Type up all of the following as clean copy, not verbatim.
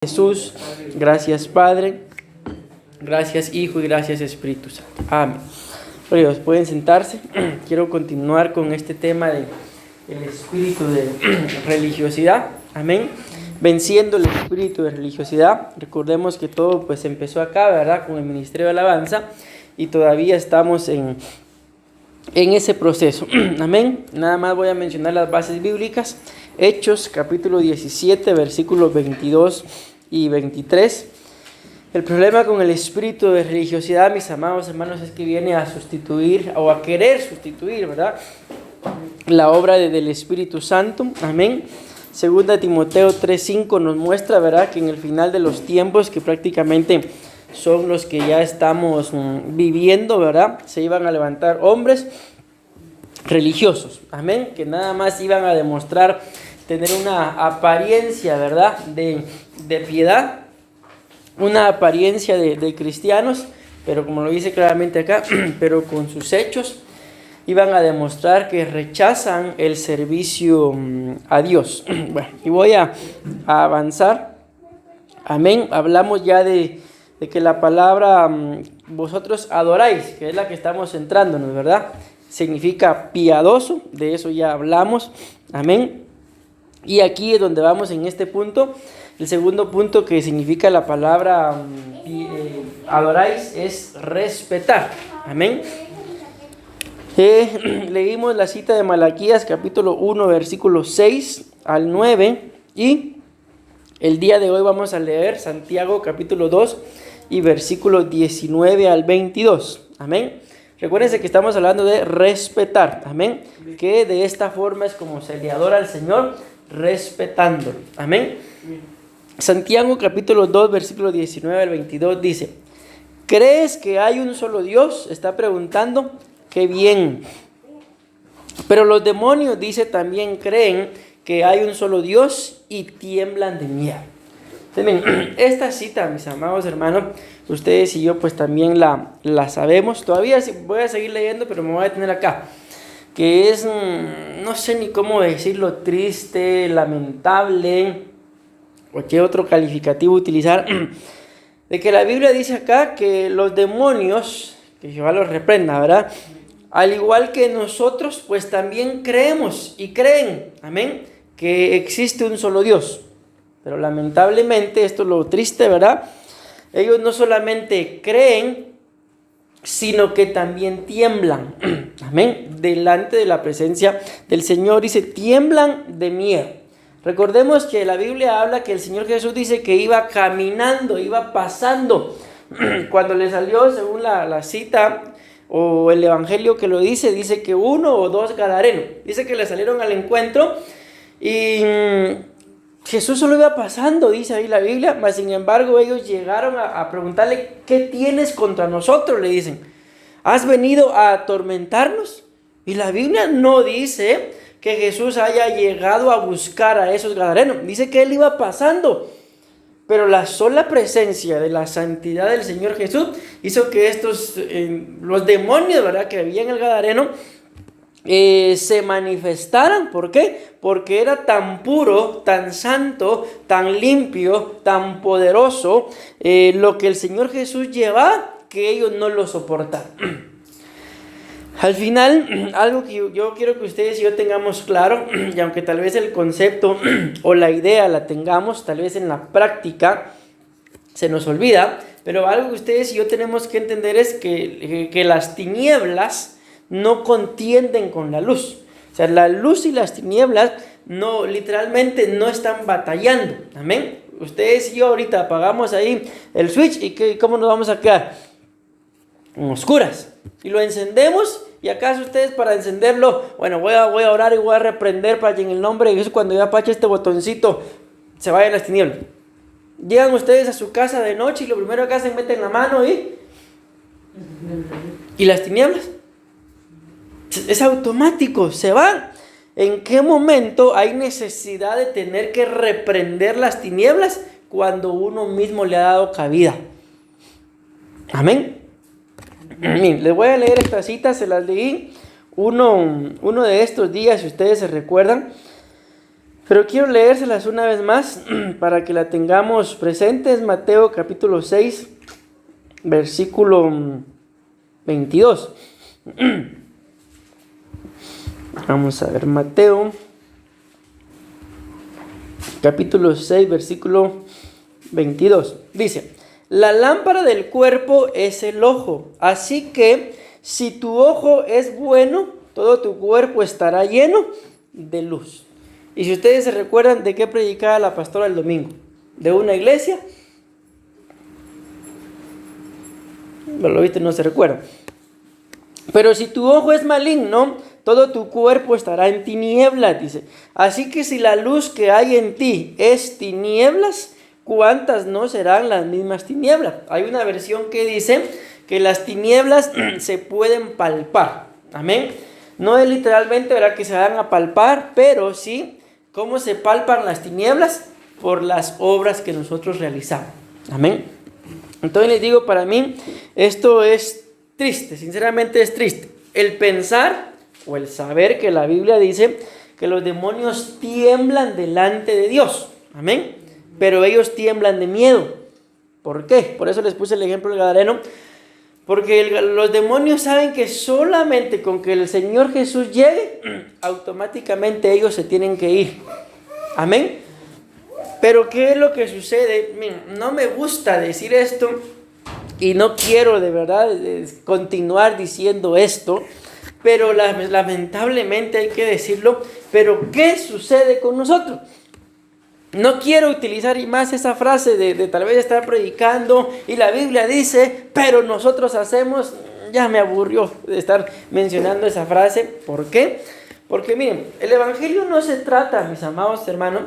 Jesús, gracias Padre, gracias Hijo y gracias Espíritu Santo. Amén. Bueno, pueden sentarse. Quiero continuar con este tema del espíritu de religiosidad. Amén. Venciendo el espíritu de religiosidad. Recordemos que todo pues empezó acá, ¿verdad? Con el Ministerio de Alabanza y todavía estamos en ese proceso. Amén. Nada más voy a mencionar las bases bíblicas. Hechos, capítulo 17, versículos 22 y 23. El problema con el espíritu de religiosidad, mis amados hermanos, es que viene a sustituir o a querer sustituir, ¿verdad?, la obra del Espíritu Santo. Amén. Segunda Timoteo 3:5 nos muestra, ¿verdad?, que en el final de los tiempos, que prácticamente son los que ya estamos viviendo, ¿verdad?, se iban a levantar hombres religiosos. Amén. Que nada más iban a demostrar tener una apariencia, ¿verdad?, de piedad, una apariencia de cristianos, pero como lo dice claramente acá, pero con sus hechos iban a demostrar que rechazan el servicio a Dios. Bueno, y voy a avanzar. Amén. Hablamos ya de que la palabra vosotros adoráis, que es la que estamos centrándonos, ¿verdad?, significa piadoso, de eso ya hablamos. Amén. Y aquí es donde vamos en este punto. El segundo punto que significa la palabra adoráis es respetar. Amén. Leímos la cita de Malaquías capítulo 1 versículo 6 al 9 y el día de hoy vamos a leer Santiago capítulo 2 y versículo 19 al 22. Amén. Recuérdense que estamos hablando de respetar. Amén. Que de esta forma es como se le adora al Señor, respetándolo. Amén. Santiago capítulo 2 versículo 19 al 22 dice: ¿crees que hay un solo Dios? Está preguntando. Qué bien. Pero los demonios, dice, también creen que hay un solo Dios y tiemblan de miedo. Esta cita, mis amados hermanos, ustedes y yo pues también la sabemos. Todavía voy a seguir leyendo, pero me voy a detener acá. Que es, no sé ni cómo decirlo, triste, lamentable, o qué otro calificativo utilizar, de que la Biblia dice acá que los demonios, que Jehová los reprenda, ¿verdad?, al igual que nosotros, pues también creemos y creen, amén, que existe un solo Dios. Pero lamentablemente, esto es lo triste, ¿verdad?, ellos no solamente creen, sino que también tiemblan, amén, delante de la presencia del Señor. Dice, tiemblan de miedo. Recordemos que la Biblia habla que el Señor Jesús dice que iba caminando, iba pasando. Cuando le salió, según la cita o el evangelio que lo dice que 1 o 2 gadarenos, dice que le salieron al encuentro y Jesús solo iba pasando, dice ahí la Biblia, mas sin embargo ellos llegaron a preguntarle: ¿qué tienes contra nosotros?, le dicen. ¿Has venido a atormentarnos? Y la Biblia no dice que Jesús haya llegado a buscar a esos gadarenos, dice que él iba pasando. Pero la sola presencia de la santidad del Señor Jesús hizo que estos, los demonios, ¿verdad?, que había en el gadareno, se manifestaran. ¿Por qué? Porque era tan puro, tan santo, tan limpio, tan poderoso lo que el Señor Jesús llevaba, que ellos no lo soportaban. Al final, algo que yo quiero que ustedes y yo tengamos claro, y aunque tal vez el concepto o la idea la tengamos, tal vez en la práctica se nos olvida, pero algo que ustedes y yo tenemos que entender es que las tinieblas no contienden con la luz. O sea, la luz y las tinieblas no, literalmente no están batallando. Amén. Ustedes y yo ahorita apagamos ahí el switch y ¿cómo nos vamos a quedar? En oscuras. Y lo encendemos. ¿Y acaso ustedes para encenderlo? Bueno, voy a orar y voy a reprender para que en el nombre de Jesús, cuando yo apache este botoncito, se vayan las tinieblas. Llegan ustedes a su casa de noche y lo primero que hacen, meten la mano y las tinieblas. Es automático, se van. ¿En qué momento hay necesidad de tener que reprender las tinieblas? Cuando uno mismo le ha dado cabida. Amén. Les voy a leer esta cita, se las leí uno de estos días, si ustedes se recuerdan. Pero quiero leérselas una vez más para que la tengamos presente. Es Mateo capítulo 6, versículo 22. Vamos a ver, Mateo capítulo 6, versículo 22. Dice: la lámpara del cuerpo es el ojo, así que si tu ojo es bueno, todo tu cuerpo estará lleno de luz. Y si ustedes se recuerdan de qué predicaba la pastora el domingo, de una iglesia, lo viste, no se recuerda. Pero si tu ojo es maligno, todo tu cuerpo estará en tinieblas, dice. Así que si la luz que hay en ti es tinieblas, ¿cuántas no serán las mismas tinieblas? Hay una versión que dice que las tinieblas se pueden palpar. Amén. No es literalmente, ¿verdad?, que se van a palpar, pero sí, ¿cómo se palpan las tinieblas? Por las obras que nosotros realizamos. Amén. Entonces les digo, para mí esto es triste, sinceramente es triste. El pensar o el saber que la Biblia dice que los demonios tiemblan delante de Dios. Amén. Pero ellos tiemblan de miedo. ¿Por qué? Por eso les puse el ejemplo del Gadareno. Porque los demonios saben que solamente con que el Señor Jesús llegue, automáticamente ellos se tienen que ir. Amén. Pero ¿qué es lo que sucede? No me gusta decir esto y no quiero de verdad continuar diciendo esto, pero lamentablemente hay que decirlo. Pero ¿qué sucede con nosotros? No quiero utilizar más esa frase de tal vez estar predicando y la Biblia dice, pero nosotros hacemos. Ya me aburrió de estar mencionando esa frase. ¿Por qué? Porque miren, el evangelio no se trata, mis amados hermanos,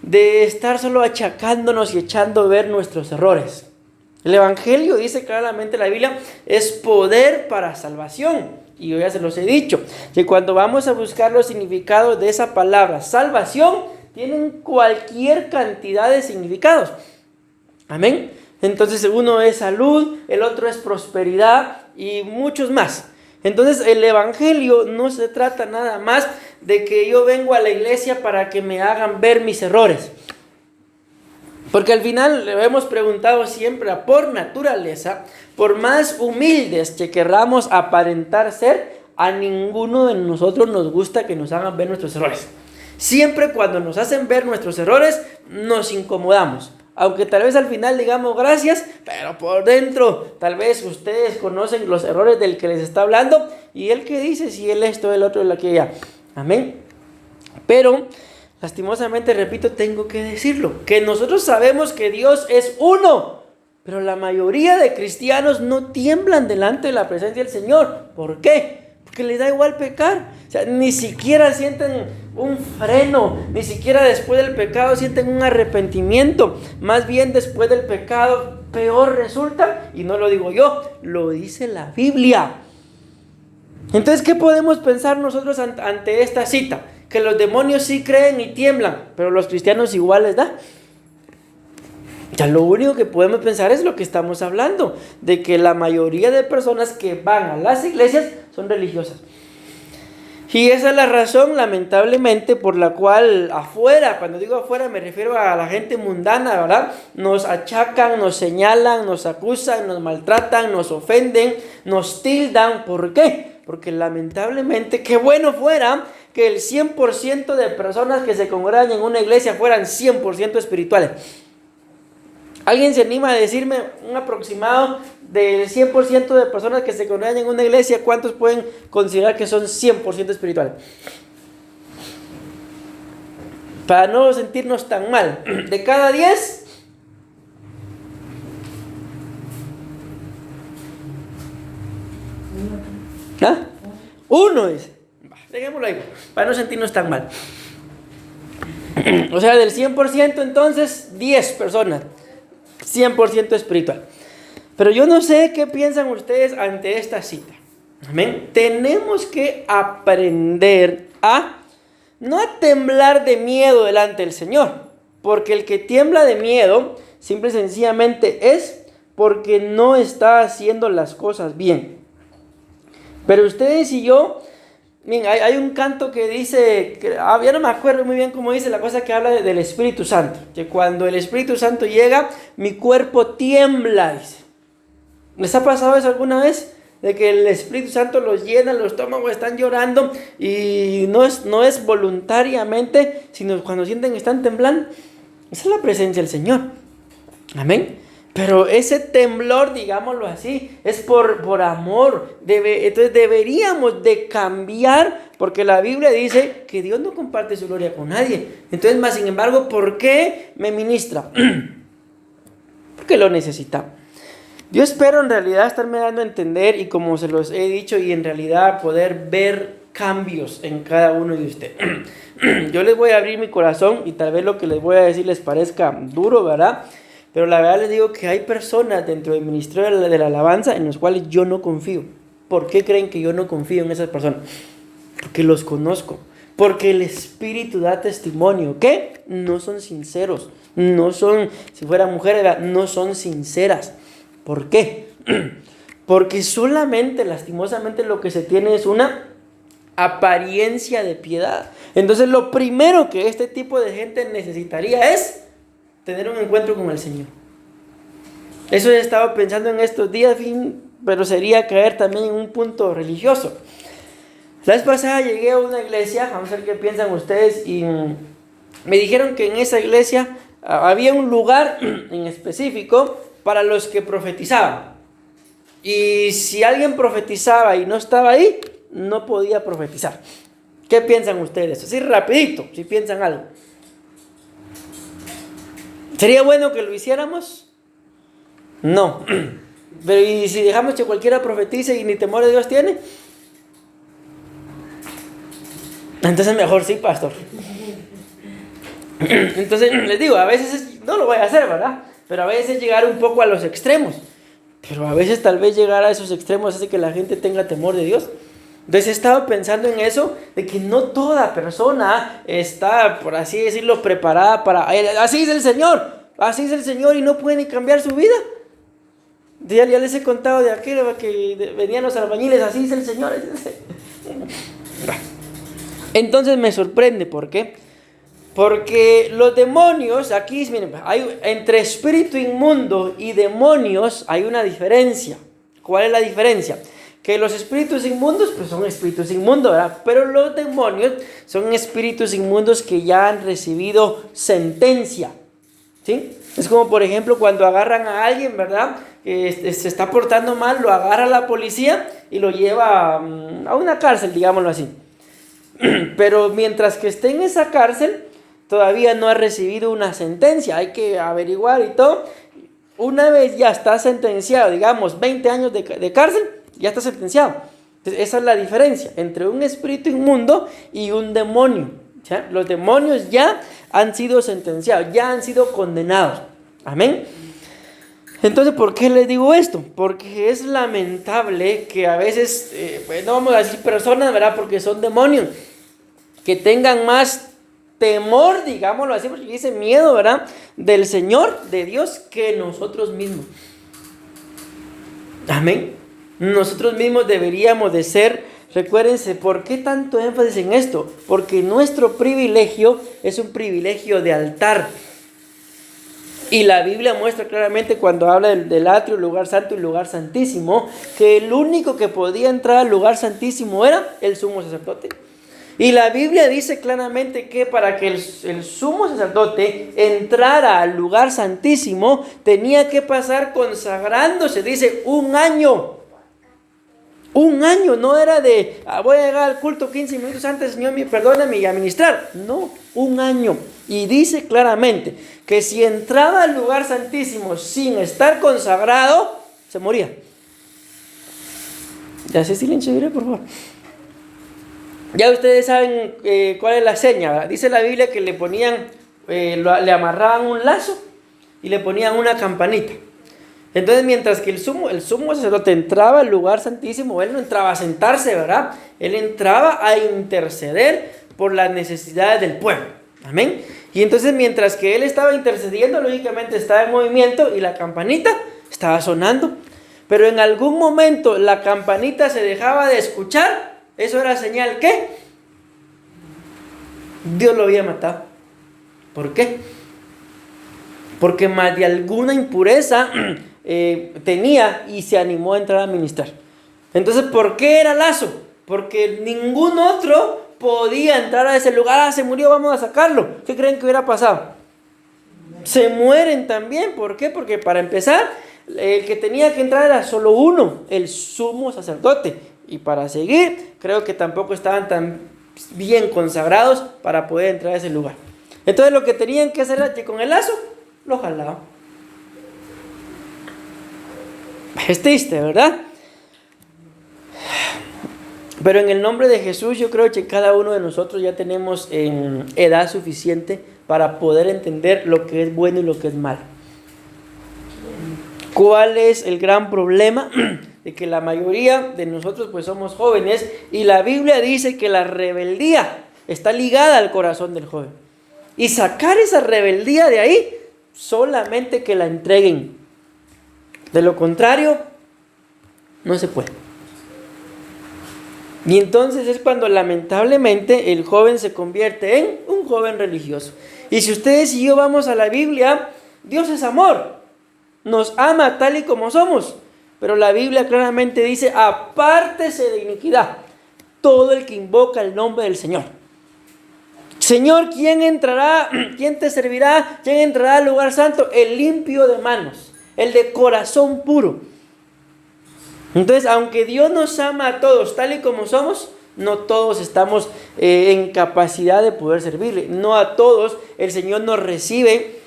de estar solo achacándonos y echando a ver nuestros errores. El evangelio, dice claramente la Biblia, es poder para salvación. Y yo ya se los he dicho, que cuando vamos a buscar los significados de esa palabra, salvación, tienen cualquier cantidad de significados. Amén. Entonces uno es salud, el otro es prosperidad y muchos más. Entonces el evangelio no se trata nada más de que yo vengo a la iglesia para que me hagan ver mis errores. Porque al final le hemos preguntado siempre, por naturaleza, por más humildes que querramos aparentar ser, a ninguno de nosotros nos gusta que nos hagan ver nuestros errores. Siempre cuando nos hacen ver nuestros errores, nos incomodamos. Aunque tal vez al final digamos gracias, pero por dentro tal vez ustedes conocen los errores del que les está hablando. Y él que dice, si él esto, el otro, el aquella. Amén. Pero lastimosamente, repito, tengo que decirlo, que nosotros sabemos que Dios es uno, pero la mayoría de cristianos no tiemblan delante de la presencia del Señor. ¿Por qué? Porque les da igual pecar. O sea, ni siquiera sienten un freno, ni siquiera después del pecado sienten un arrepentimiento. Más bien después del pecado peor resulta, y no lo digo yo, lo dice la Biblia. Entonces, ¿qué podemos pensar nosotros ante esta cita? Que los demonios sí creen y tiemblan, pero los cristianos igual les da. Ya lo único que podemos pensar es lo que estamos hablando, de que la mayoría de personas que van a las iglesias son religiosas. Y esa es la razón, lamentablemente, por la cual afuera, cuando digo afuera me refiero a la gente mundana, ¿verdad? Nos achacan, nos señalan, nos acusan, nos maltratan, nos ofenden, nos tildan. ¿Por qué? Porque lamentablemente, qué bueno fuera que el 100% de personas que se congregan en una iglesia fueran 100% espirituales. ¿Alguien se anima a decirme un aproximado del 100% de personas que se congregan en una iglesia? ¿Cuántos pueden considerar que son 100% espirituales? Para no sentirnos tan mal. De cada 10, ¿ah? Uno dice. Dejémoslo ahí, para no sentirnos tan mal. O sea, del 100% entonces 10 personas 100% espiritual. Pero yo no sé qué piensan ustedes ante esta cita. Amén. Tenemos que aprender a no a temblar de miedo delante del Señor, porque el que tiembla de miedo simple y sencillamente es porque no está haciendo las cosas bien. Pero ustedes y yo Bien, hay un canto que dice, ya no me acuerdo muy bien cómo dice la cosa que habla del Espíritu Santo, que cuando el Espíritu Santo llega, mi cuerpo tiembla, dice. ¿Les ha pasado eso alguna vez? De que el Espíritu Santo los llena, los estómagos están llorando y no es voluntariamente, sino cuando sienten que están temblando. Esa es la presencia del Señor. Amén. Pero ese temblor, digámoslo así, es por amor. Entonces deberíamos de cambiar, porque la Biblia dice que Dios no comparte su gloria con nadie. Entonces, más sin embargo, ¿por qué me ministra? Porque lo necesita. Yo espero en realidad estarme dando a entender y como se los he dicho y en realidad poder ver cambios en cada uno de ustedes. Yo les voy a abrir mi corazón y tal vez lo que les voy a decir les parezca duro, ¿verdad? Pero la verdad les digo que hay personas dentro del ministerio de la alabanza en los cuales yo no confío. ¿Por qué creen que yo no confío en esas personas? Porque los conozco. Porque el Espíritu da testimonio que no son sinceros. No son, si fuera mujer, ¿verdad? No son sinceras. ¿Por qué? Porque solamente, lastimosamente, lo que se tiene es una apariencia de piedad. Entonces, lo primero que este tipo de gente necesitaría es tener un encuentro con el Señor. Eso he estado pensando en estos días, pero sería caer también en un punto religioso. La vez pasada llegué a una iglesia, vamos a ver qué piensan ustedes, y me dijeron que en esa iglesia había un lugar en específico para los que profetizaban. Y si alguien profetizaba y no estaba ahí, no podía profetizar. ¿Qué piensan ustedes? Así rapidito, si piensan algo. ¿Sería bueno que lo hiciéramos? No. Pero ¿y si dejamos que cualquiera profetice y ni temor de Dios tiene? Entonces mejor sí, pastor. Entonces les digo, a veces no lo voy a hacer, ¿verdad? Pero a veces llegar un poco a los extremos. Pero a veces tal vez llegar a esos extremos hace que la gente tenga temor de Dios. Entonces he estado pensando en eso, de que no toda persona está, por así decirlo, preparada para... Así es el Señor y no puede ni cambiar su vida. Ya les he contado de aquello que venían los albañiles, así es el Señor. Entonces me sorprende, ¿por qué? Porque los demonios, aquí miren, entre espíritu inmundo y demonios hay una diferencia. ¿Cuál es la diferencia? Que los espíritus inmundos, pues son espíritus inmundos, ¿verdad? Pero los demonios son espíritus inmundos que ya han recibido sentencia, ¿sí? Es como, por ejemplo, cuando agarran a alguien, ¿verdad? Que se está portando mal, lo agarra la policía y lo lleva a una cárcel, digámoslo así. Pero mientras que esté en esa cárcel, todavía no ha recibido una sentencia. Hay que averiguar y todo. Una vez ya está sentenciado, digamos, 20 años de cárcel, ya está sentenciado. Entonces, esa es la diferencia entre un espíritu inmundo y un demonio. ¿Ya? Los demonios ya han sido sentenciados, ya han sido condenados. Amén. Entonces, ¿por qué les digo esto? Porque es lamentable que a veces, no vamos a decir personas, ¿verdad? Porque son demonios, que tengan más temor, digámoslo así, porque dice miedo, ¿verdad? Del Señor, de Dios, que nosotros mismos. Amén. Nosotros mismos deberíamos de ser, recuérdense, ¿por qué tanto énfasis en esto? Porque nuestro privilegio es un privilegio de altar. Y la Biblia muestra claramente cuando habla del atrio, lugar santo y lugar santísimo, que el único que podía entrar al lugar santísimo era el sumo sacerdote. Y la Biblia dice claramente que para que el sumo sacerdote entrara al lugar santísimo, tenía que pasar consagrándose, dice, un año. Un año, no era de, voy a llegar al culto 15 minutos antes, Señor, perdóname y administrar. No, un año. Y dice claramente que si entraba al lugar santísimo sin estar consagrado, se moría. Ya sé silencio, por favor. Ya ustedes saben cuál es la seña, ¿verdad? Dice la Biblia que le ponían, le amarraban un lazo y le ponían una campanita. Entonces, mientras que el sumo sacerdote entraba al lugar santísimo, él no entraba a sentarse, ¿verdad? Él entraba a interceder por las necesidades del pueblo. Amén. Y entonces, mientras que él estaba intercediendo, lógicamente estaba en movimiento y la campanita estaba sonando. Pero en algún momento la campanita se dejaba de escuchar Eso era señal que Dios lo había matado. ¿Por qué? Porque más de alguna impureza tenía y se animó a entrar a ministrar. Entonces, ¿por qué era lazo? Porque ningún otro podía entrar a ese lugar. Se murió, vamos a sacarlo. ¿Qué creen que hubiera pasado? Se mueren también. ¿Por qué? Porque para empezar, el que tenía que entrar era solo uno, el sumo sacerdote. Y para seguir, creo que tampoco estaban tan bien consagrados para poder entrar a ese lugar. Entonces lo que tenían que hacer era que con el lazo lo jalaban. Es triste, ¿verdad? Pero en el nombre de Jesús yo creo que cada uno de nosotros ya tenemos edad suficiente para poder entender lo que es bueno y lo que es malo. ¿Cuál es el gran problema? De que la mayoría de nosotros pues somos jóvenes y la Biblia dice que la rebeldía está ligada al corazón del joven. Y sacar esa rebeldía de ahí, solamente que la entreguen. De lo contrario, no se puede. Y entonces es cuando lamentablemente el joven se convierte en un joven religioso. Y si ustedes y yo vamos a la Biblia, Dios es amor. Nos ama tal y como somos. Pero la Biblia claramente dice, apártese de iniquidad todo el que invoca el nombre del Señor. Señor, ¿quién entrará? ¿Quién te servirá? ¿Quién entrará al lugar santo? El limpio de manos, el de corazón puro. Entonces, aunque Dios nos ama a todos tal y como somos, no todos estamos en capacidad de poder servirle. No a todos el Señor nos recibe,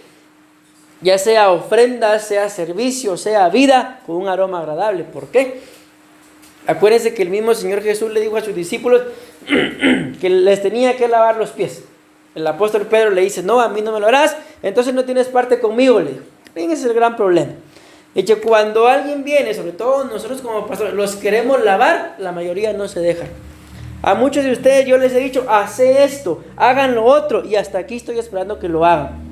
ya sea ofrenda, sea servicio, sea vida, con un aroma agradable. ¿Por qué? Acuérdense que el mismo Señor Jesús le dijo a sus discípulos que les tenía que lavar los pies. El apóstol Pedro le dice, no, a mí no me lo harás, entonces no tienes parte conmigo, le dijo. Ese es el gran problema. Y que cuando alguien viene, sobre todo nosotros como pastores, los queremos lavar, la mayoría no se dejan. A muchos de ustedes yo les he dicho, hace esto, hagan lo otro, y hasta aquí estoy esperando que lo hagan.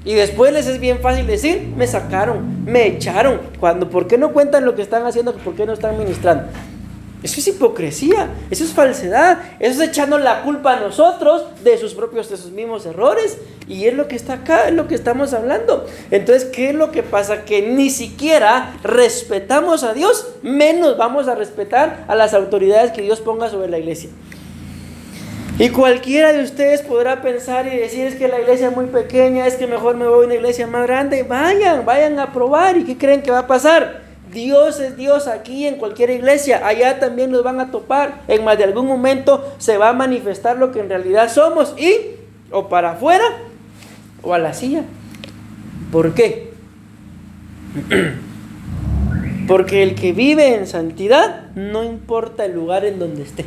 Y después les es bien fácil decir, me sacaron, me echaron. ¿Por qué no cuentan lo que están haciendo? ¿Por qué no están ministrando? Eso es hipocresía, eso es falsedad, eso es echando la culpa a nosotros de sus mismos errores. Y es lo que está acá, es lo que estamos hablando. Entonces, ¿qué es lo que pasa? Que ni siquiera respetamos a Dios, menos vamos a respetar a las autoridades que Dios ponga sobre la iglesia. Y cualquiera de ustedes podrá pensar y decir, es que la iglesia es muy pequeña, es que mejor me voy a una iglesia más grande. Vayan a probar. ¿Y qué creen que va a pasar? Dios es Dios aquí en cualquier iglesia. Allá también nos van a topar. En más de algún momento se va a manifestar lo que en realidad somos. Y o para afuera o a la silla. ¿Por qué? Porque el que vive en santidad, no importa el lugar en donde esté.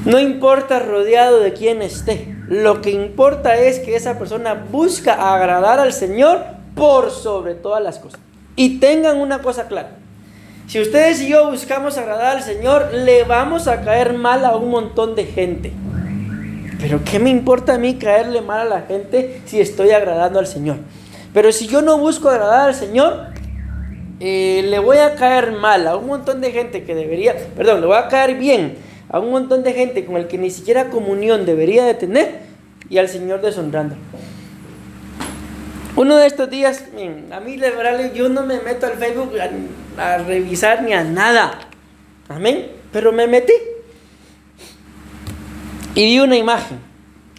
No importa rodeado de quién esté. Lo que importa es que esa persona busca agradar al Señor por sobre todas las cosas. Y tengan una cosa clara. Si ustedes y yo buscamos agradar al Señor, le vamos a caer mal a un montón de gente. Pero ¿qué me importa a mí caerle mal a la gente si estoy agradando al Señor? Pero si yo no busco agradar al Señor, le voy a caer mal a un montón de gente que debería, le voy a caer bien a un montón de gente con el que ni siquiera comunión debería de tener, y al Señor deshonrando. Uno de estos días, a mí de verdad yo no me meto al Facebook a revisar ni a nada, amén, pero me metí y vi una imagen.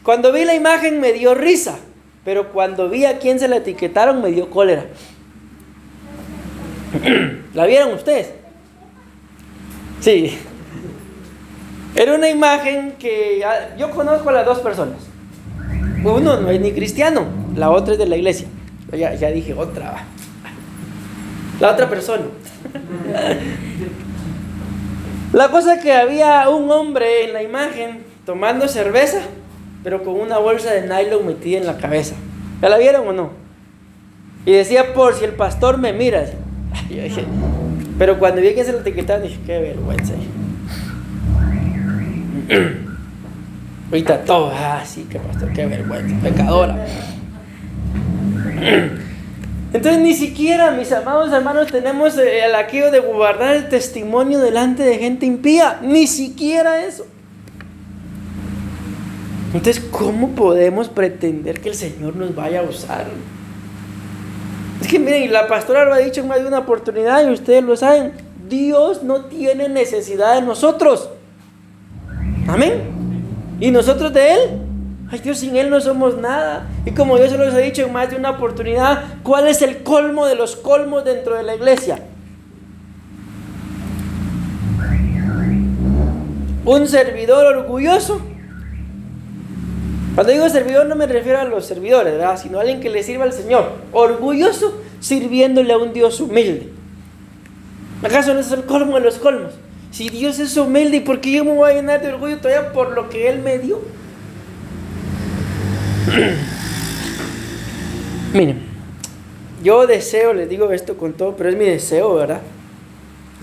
Cuando vi la imagen me dio risa, pero cuando vi a quién se la etiquetaron me dio cólera. ¿La vieron ustedes? Sí. Era una imagen que yo conozco a las dos personas. Uno no es ni cristiano, la otra es de la iglesia. Ya dije otra. La otra persona. La cosa que había un hombre en la imagen tomando cerveza, pero con una bolsa de nylon metida en la cabeza. ¿Ya la vieron o no? Y decía, por si el pastor me mira. Yo dije, pero cuando vi que se lo etiquetaron, dije, qué vergüenza. Ahorita todo, sí, qué pastor, qué vergüenza, pecadora. Entonces ni siquiera, mis amados hermanos, tenemos el aquello de guardar el testimonio delante de gente impía. Ni siquiera eso. Entonces, ¿cómo podemos pretender que el Señor nos vaya a usar? Es que miren, la pastora lo ha dicho en más de una oportunidad y ustedes lo saben. Dios no tiene necesidad de nosotros. Amén. ¿Y nosotros de Él? Ay, Dios, sin Él no somos nada. Y como yo se los he dicho en más de una oportunidad, ¿cuál es el colmo de los colmos dentro de la iglesia? Un servidor orgulloso. Cuando digo servidor no me refiero a los servidores, ¿verdad? Sino a alguien que le sirva al Señor. Orgulloso sirviéndole a un Dios humilde. ¿Acaso no es el colmo de los colmos? Si Dios es humilde, ¿y por qué yo me voy a llenar de orgullo todavía por lo que Él me dio? Miren, yo deseo, les digo esto con todo, pero es mi deseo, ¿verdad?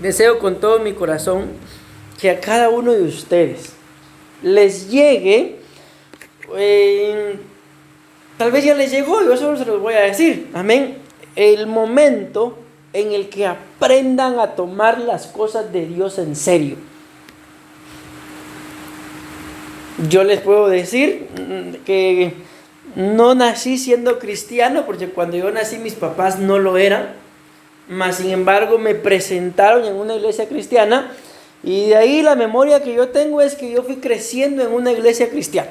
Deseo con todo mi corazón que a cada uno de ustedes les llegue, tal vez ya les llegó, yo solo se los voy a decir, amén, el momento en el que aprendan a tomar las cosas de Dios en serio. Yo les puedo decir que no nací siendo cristiano, porque cuando yo nací mis papás no lo eran, mas sin embargo me presentaron en una iglesia cristiana, y de ahí la memoria que yo tengo es que yo fui creciendo en una iglesia cristiana.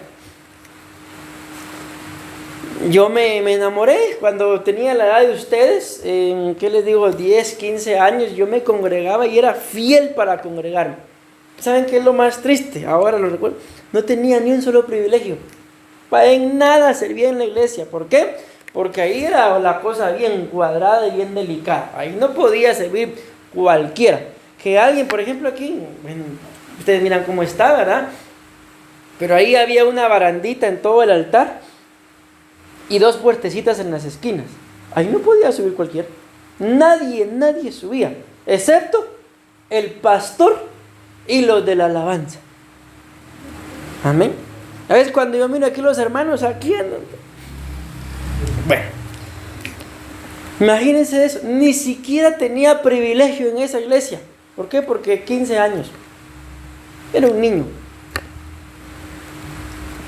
Yo me enamoré cuando tenía la edad de ustedes, ¿qué les digo? 10, 15 años, yo me congregaba y era fiel para congregarme. ¿Saben qué es lo más triste? Ahora lo recuerdo. No tenía ni un solo privilegio. En nada servía en la iglesia. ¿Por qué? Porque ahí era la cosa bien cuadrada y bien delicada. Ahí no podía servir cualquiera. Que alguien, por ejemplo aquí, bueno, ustedes miran cómo está, ¿verdad? Pero ahí había una barandita en todo el altar y 2 puertecitas en las esquinas. Ahí no podía subir cualquiera. Nadie subía, excepto el pastor y los de la alabanza. Amén. A veces cuando yo miro aquí los hermanos, aquí andan. Bueno, imagínense eso. Ni siquiera tenía privilegio en esa iglesia. ¿Por qué? Porque 15 años. Era un niño.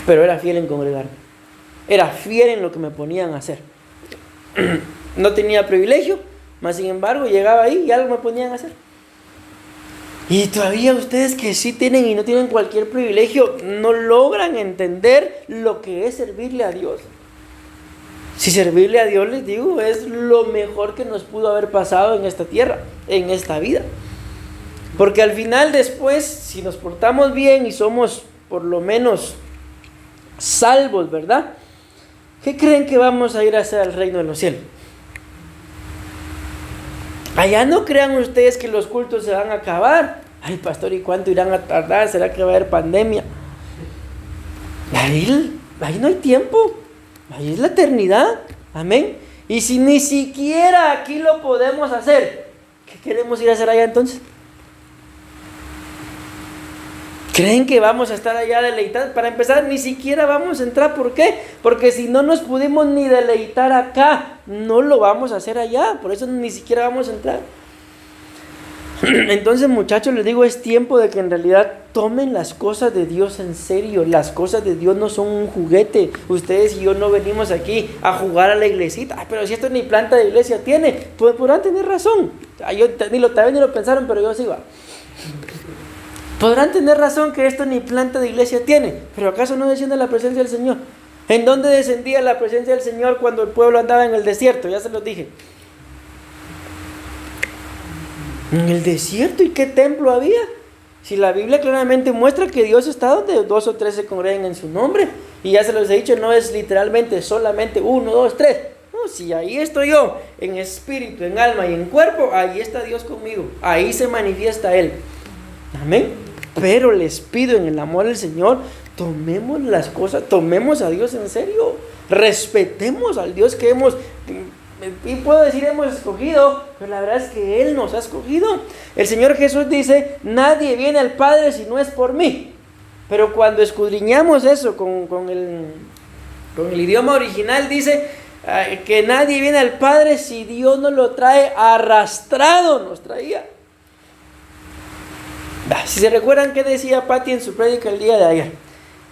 Pero era fiel en congregarme. Era fiel en lo que me ponían a hacer. No tenía privilegio, mas sin embargo llegaba ahí y algo me ponían a hacer. Y todavía ustedes que sí tienen y no tienen cualquier privilegio, no logran entender lo que es servirle a Dios. Si servirle a Dios, les digo, es lo mejor que nos pudo haber pasado en esta tierra, en esta vida. Porque al final después, si nos portamos bien y somos por lo menos salvos, ¿verdad? ¿Qué creen que vamos a ir a hacer al reino de los cielos? Allá no crean ustedes que los cultos se van a acabar. Ay, pastor, ¿y cuánto irán a tardar? ¿Será que va a haber pandemia? Ahí no hay tiempo. Ahí es la eternidad. Amén. Y si ni siquiera aquí lo podemos hacer, ¿qué queremos ir a hacer allá entonces? ¿Creen que vamos a estar allá deleitados? Para empezar, ni siquiera vamos a entrar. ¿Por qué? Porque si no nos pudimos ni deleitar acá, no lo vamos a hacer allá. Por eso ni siquiera vamos a entrar. Entonces, muchachos, les digo, es tiempo de que en realidad tomen las cosas de Dios en serio. Las cosas de Dios no son un juguete. Ustedes y yo no venimos aquí a jugar a la iglesita. Pero si esto ni planta de iglesia tiene, pues podrán tener razón. Tal vez ni lo pensaron, pero yo sí va. Podrán tener razón que esto ni planta de iglesia tiene, pero ¿acaso no desciende la presencia del Señor? ¿En dónde descendía la presencia del Señor cuando el pueblo andaba en el desierto? Ya se los dije. En el desierto. ¿Y qué templo había? Si la Biblia claramente muestra que Dios está donde 2 o 3 se congregan en su nombre. Y ya se los he dicho, no es literalmente solamente 1, 2, 3. No, si ahí estoy yo, en espíritu, en alma y en cuerpo, ahí está Dios conmigo. Ahí se manifiesta Él. Amén. Pero les pido en el amor del Señor, tomemos las cosas, tomemos a Dios en serio, respetemos al Dios que hemos, y puedo decir hemos escogido, pero la verdad es que Él nos ha escogido. El Señor Jesús dice, nadie viene al Padre si no es por mí. Pero cuando escudriñamos eso con el idioma original, dice, que nadie viene al Padre si Dios no lo trae arrastrado, nos traía. Si se recuerdan qué decía Patti en su prédica el día de ayer,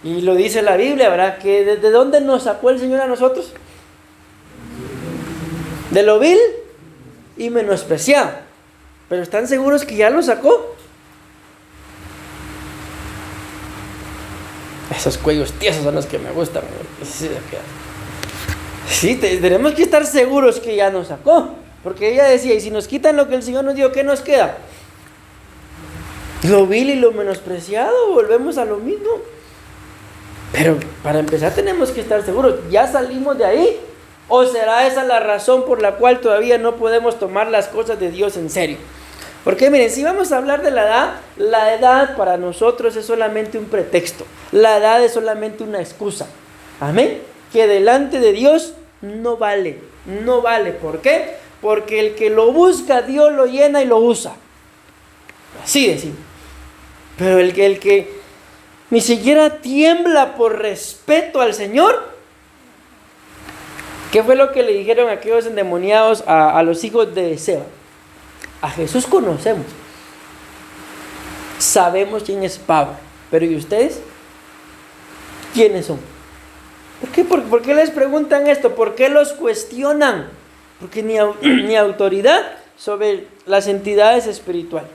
y lo dice la Biblia, ¿verdad? Que ¿desde dónde nos sacó el Señor a nosotros? De lo vil y menospreciado. Pero ¿están seguros que ya lo sacó? Esos cuellos tiesos son los que me gustan. Sí, tenemos que estar seguros que ya nos sacó. Porque ella decía, y si nos quitan lo que el Señor nos dio, ¿qué nos queda? Lo vil y lo menospreciado, volvemos a lo mismo. Pero para empezar tenemos que estar seguros, ¿ya salimos de ahí? ¿O será esa la razón por la cual todavía no podemos tomar las cosas de Dios en serio? Porque miren, si vamos a hablar de la edad para nosotros es solamente un pretexto. La edad es solamente una excusa. Amén. Que delante de Dios no vale. No vale. ¿Por qué? Porque el que lo busca, Dios lo llena y lo usa. Así decimos. Pero el que ni siquiera tiembla por respeto al Señor. ¿Qué fue lo que le dijeron aquellos endemoniados a los hijos de Seba? A Jesús conocemos. Sabemos quién es Pablo. Pero ¿y ustedes? ¿Quiénes son? ¿Por qué les preguntan esto? ¿Por qué los cuestionan? Porque ni autoridad sobre las entidades espirituales.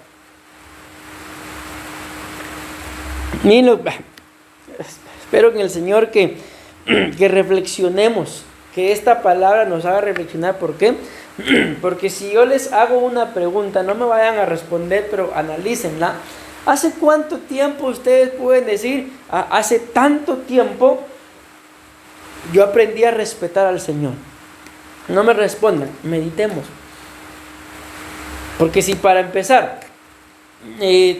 Espero en el Señor que reflexionemos, que esta palabra nos haga reflexionar. ¿Por qué? Porque si yo les hago una pregunta, no me vayan a responder, pero analícenla. ¿Hace cuánto tiempo ustedes pueden decir, hace tanto tiempo yo aprendí a respetar al Señor? No me respondan, meditemos. Porque si para empezar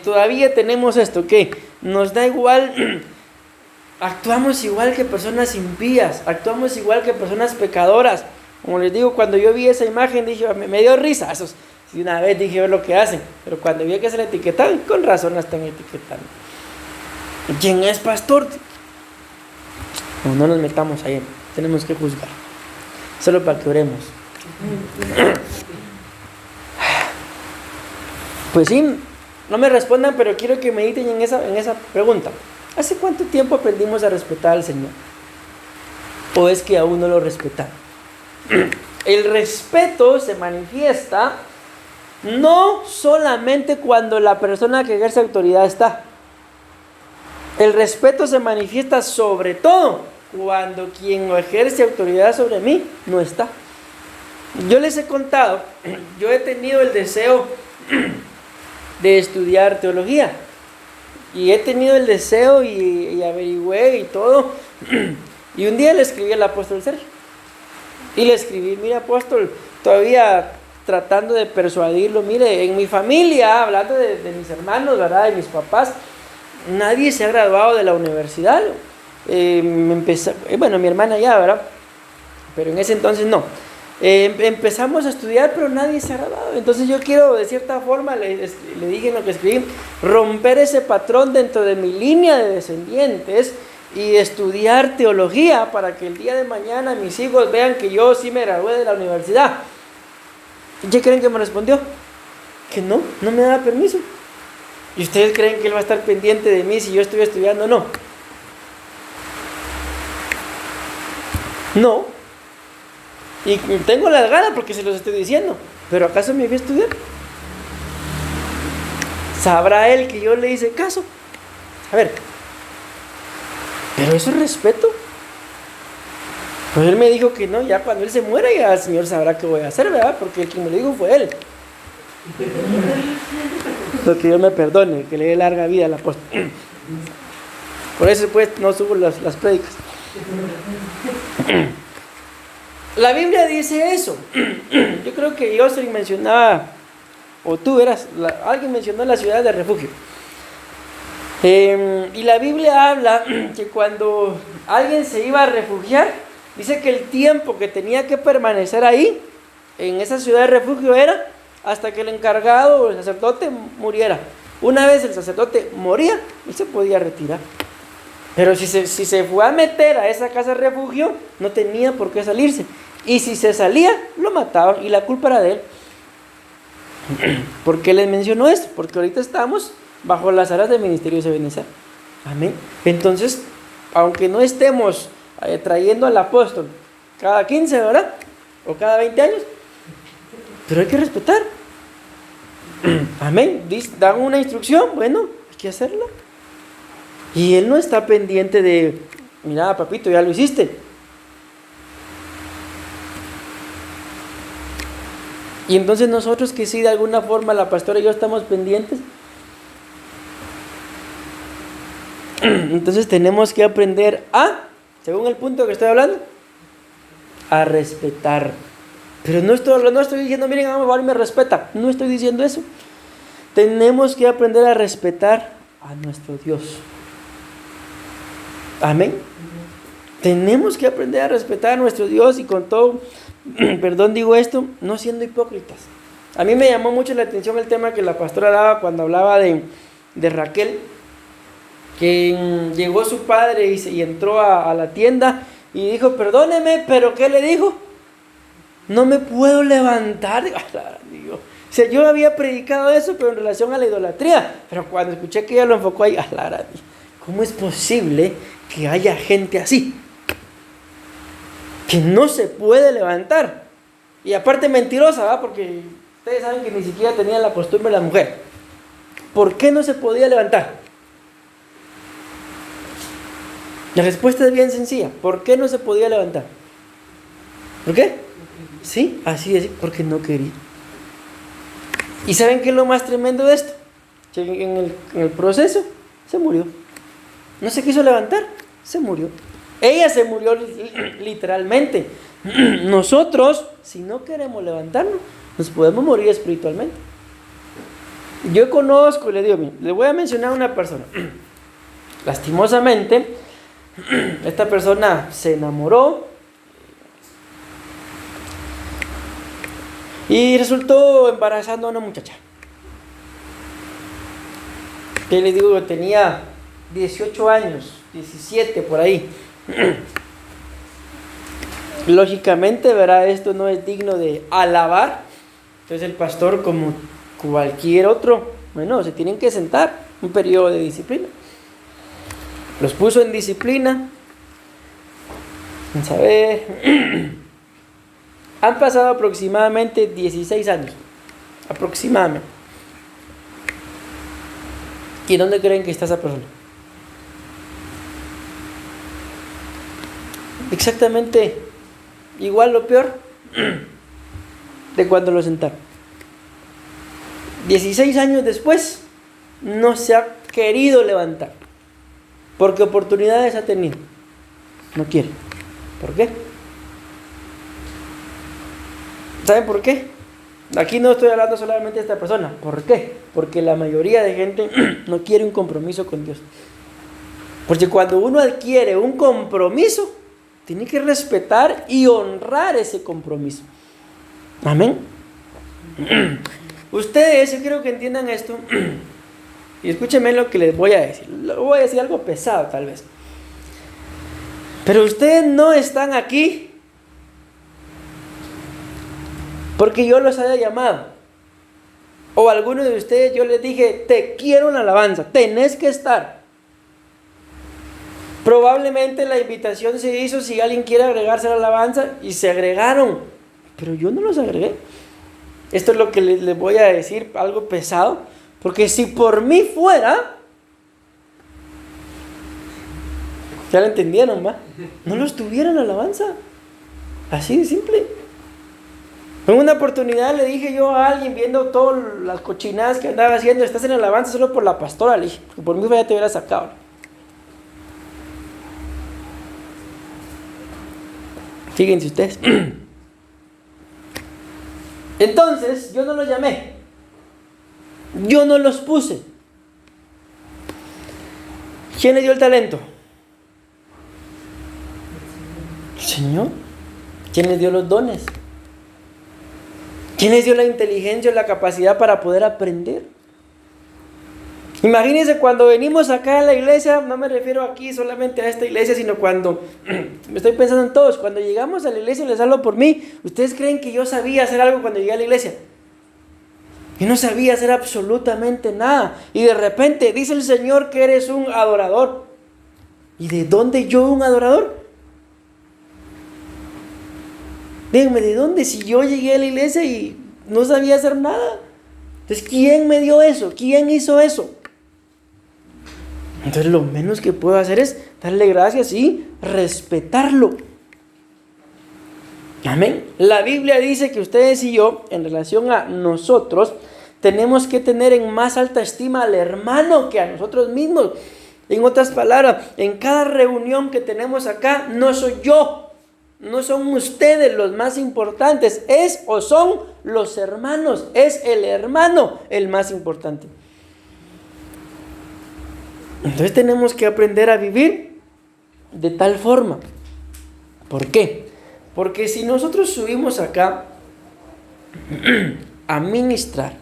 todavía tenemos esto, que nos da igual, actuamos igual que personas impías, actuamos igual que personas pecadoras. Como les digo, cuando yo vi esa imagen, dije, me dio risa. Si una vez dije ver lo que hacen, pero cuando vi que se le etiquetaban, con razón la están etiquetando. ¿Quién es pastor? No nos metamos ahí, tenemos que juzgar. Solo para que oremos. Pues sí, no me respondan, pero quiero que mediten en esa pregunta. ¿Hace cuánto tiempo aprendimos a respetar al Señor? ¿O es que aún no lo respetamos? El respeto se manifiesta no solamente cuando la persona que ejerce autoridad está. El respeto se manifiesta sobre todo cuando quien ejerce autoridad sobre mí no está. Yo les he contado, yo he tenido el deseo de estudiar teología. Y he tenido el deseo y averigüé y todo. Y un día le escribí al apóstol Sergio. Y le escribí, mire apóstol, todavía tratando de persuadirlo, mire, en mi familia, hablando de mis hermanos, ¿verdad? De mis papás, nadie se ha graduado de la universidad. Bueno, mi hermana ya, ¿verdad? Pero en ese entonces no. Empezamos a estudiar, pero nadie se ha graduado. Entonces yo quiero, de cierta forma, le dije en lo que escribí, romper ese patrón dentro de mi línea de descendientes y estudiar teología para que el día de mañana mis hijos vean que yo sí me gradué de la universidad. ¿Y qué creen que me respondió? Que no me da permiso. ¿Y ustedes creen que él va a estar pendiente de mí si yo estoy estudiando? No. Y tengo las ganas porque se los estoy diciendo. ¿Pero acaso me fui a estudiar? ¿Sabrá él que yo le hice caso? A ver. ¿Pero eso es respeto? Pues él me dijo que no, ya cuando él se muera ya el Señor sabrá qué voy a hacer, ¿verdad? Porque el que me lo dijo fue él. Lo que Dios me perdone, que le dé larga vida al apóstol. Por eso pues no subo las prédicas. La Biblia dice eso. Yo creo que Jocelyn mencionaba, o tú eras, alguien mencionó la ciudad de refugio. Y la Biblia habla que cuando alguien se iba a refugiar, dice que el tiempo que tenía que permanecer ahí, en esa ciudad de refugio, era hasta que el encargado o el sacerdote muriera. Una vez el sacerdote moría, él se podía retirar. Pero si se fue a meter a esa casa de refugio, no tenía por qué salirse. Y si se salía, lo mataban y la culpa era de él. ¿Por qué les menciono esto? Porque ahorita estamos bajo las alas del ministerio de Ebenezer. Amén. Entonces, aunque no estemos trayendo al apóstol cada 15, ¿verdad? O cada 20 años, pero hay que respetar. Amén. Dan una instrucción, bueno, hay que hacerla. Y él no está pendiente de, mira, papito, ya lo hiciste. Y entonces nosotros que sí de alguna forma la pastora y yo estamos pendientes, entonces tenemos que aprender según el punto que estoy hablando, a respetar. Pero no estoy diciendo, miren, vamos, me respeta. No estoy diciendo eso. Tenemos que aprender a respetar a nuestro Dios. Amén. Tenemos que aprender a respetar a nuestro Dios y con todo, perdón digo esto, no siendo hipócritas. A mí me llamó mucho la atención el tema que la pastora daba cuando hablaba de Raquel, que llegó su padre y entró a la tienda y dijo, perdóneme, pero ¿qué le dijo? No me puedo levantar. O sea, yo había predicado eso, pero en relación a la idolatría. Pero cuando escuché que ella lo enfocó ahí, ¿cómo es posible que haya gente así? Que no se puede levantar. Y aparte mentirosa, ¿va? Porque ustedes saben que ni siquiera tenían la costumbre de la mujer. ¿Por qué no se podía levantar? La respuesta es bien sencilla. ¿Por qué no se podía levantar? ¿Por qué? Sí, así es, porque no quería. ¿Y saben qué es lo más tremendo de esto? Que en el proceso se murió. No se quiso levantar, se murió. Ella se murió literalmente. Nosotros, si no queremos levantarnos, nos podemos morir espiritualmente. Yo conozco, le digo, le voy a mencionar a una persona. Lastimosamente, esta persona se enamoró y resultó embarazando a una muchacha. Que le digo, tenía 18 años, 17 por ahí. Lógicamente, verá, esto no es digno de alabar. Entonces el pastor, como cualquier otro, bueno, se tienen que sentar, un periodo de disciplina. Los puso en disciplina. Vamos a ver. Han pasado aproximadamente 16 años. Aproximadamente. ¿Y dónde creen que está esa persona? Exactamente igual, lo peor, de cuando lo sentaron. 16 años después, no se ha querido levantar. Porque oportunidades ha tenido. No quiere. ¿Por qué? ¿Saben por qué? Aquí no estoy hablando solamente de esta persona. ¿Por qué? Porque la mayoría de gente no quiere un compromiso con Dios. Porque cuando uno adquiere un compromiso, tiene que respetar y honrar ese compromiso. Amén. Ustedes, yo quiero que entiendan esto. Y escúchenme lo que les voy a decir. Les voy a decir algo pesado tal vez. Pero ustedes no están aquí porque yo los haya llamado. O alguno de ustedes yo les dije, te quiero en alabanza, tenés que estar. Probablemente la invitación se hizo si alguien quiere agregarse a la alabanza y se agregaron. Pero yo no los agregué. Esto es lo que les voy a decir, algo pesado. Porque si por mí fuera, ya lo entendieron, ¿va? No los tuviera en la alabanza. Así de simple. En una oportunidad le dije yo a alguien, viendo todas las cochinadas que andaba haciendo, estás en la alabanza solo por la pastora, le dije, porque por mí ya te hubiera sacado. Fíjense ustedes. Entonces, yo no los llamé. Yo no los puse. ¿Quién le dio el talento? El Señor. ¿Quién les dio los dones? ¿Quién les dio la inteligencia o la capacidad para poder aprender? Imagínense cuando venimos acá a la iglesia, no me refiero aquí solamente a esta iglesia, sino cuando, me estoy pensando en todos, cuando llegamos a la iglesia, les hablo por mí, ¿ustedes creen que yo sabía hacer algo cuando llegué a la iglesia? Yo no sabía hacer absolutamente nada. Y de repente dice el Señor que eres un adorador. ¿Y de dónde yo un adorador? Díganme, ¿de dónde? Si yo llegué a la iglesia y no sabía hacer nada. Entonces, ¿quién me dio eso? ¿Quién hizo eso? Entonces, lo menos que puedo hacer es darle gracias y respetarlo. Amén. La Biblia dice que ustedes y yo, en relación a nosotros, tenemos que tener en más alta estima al hermano que a nosotros mismos. En otras palabras, en cada reunión que tenemos acá, no soy yo, no son ustedes los más importantes, es o son los hermanos, es el hermano el más importante. Entonces tenemos que aprender a vivir de tal forma. ¿Por qué? Porque si nosotros subimos acá a ministrar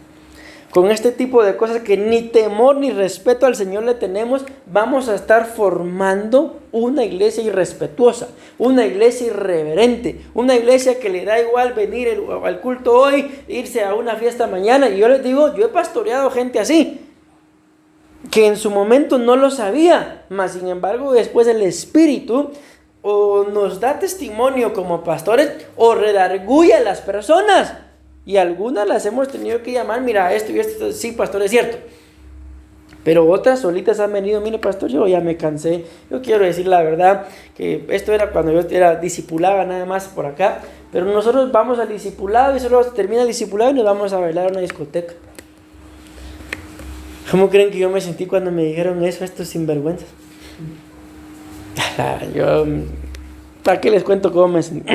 con este tipo de cosas que ni temor ni respeto al Señor le tenemos, vamos a estar formando una iglesia irrespetuosa, una iglesia irreverente, una iglesia que le da igual venir al culto hoy, irse a una fiesta mañana. Y yo les digo, yo he pastoreado gente así, que en su momento no lo sabía, mas sin embargo después el Espíritu o nos da testimonio como pastores o redarguye a las personas. Y algunas las hemos tenido que llamar, mira, esto y esto, sí, pastor, es cierto. Pero otras solitas han venido, mire, pastor, yo ya me cansé. Yo quiero decir la verdad, que esto era cuando yo era discipulaba nada más por acá. Pero nosotros vamos al discipulado y solo termina el discipulado y nos vamos a bailar a una discoteca. ¿Cómo creen que yo me sentí cuando me dijeron eso, estos sinvergüenzas? Yo, ¿para qué les cuento cómo me sentí?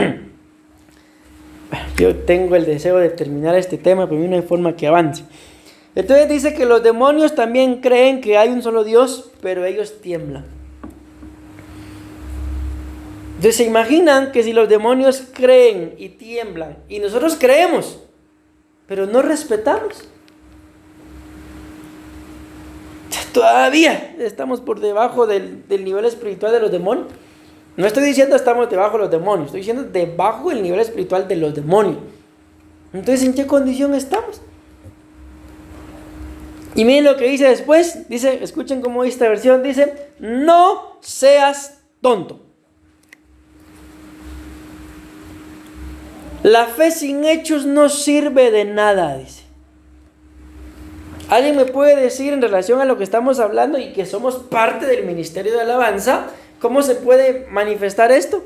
Yo tengo el deseo de terminar este tema, pero no hay forma que avance. Entonces dice que los demonios también creen que hay un solo Dios, pero ellos tiemblan. Entonces se imaginan que si los demonios creen y tiemblan, y nosotros creemos, pero no respetamos, todavía estamos por debajo del nivel espiritual de los demonios. No estoy diciendo estamos debajo de los demonios, estoy diciendo debajo del nivel espiritual de los demonios. Entonces, ¿en qué condición estamos? Y miren lo que dice después, dice, escuchen cómo dice esta versión, dice, no seas tonto. La fe sin hechos no sirve de nada, dice. ¿Alguien me puede decir en relación a lo que estamos hablando y que somos parte del ministerio de alabanza? ¿Cómo se puede manifestar esto?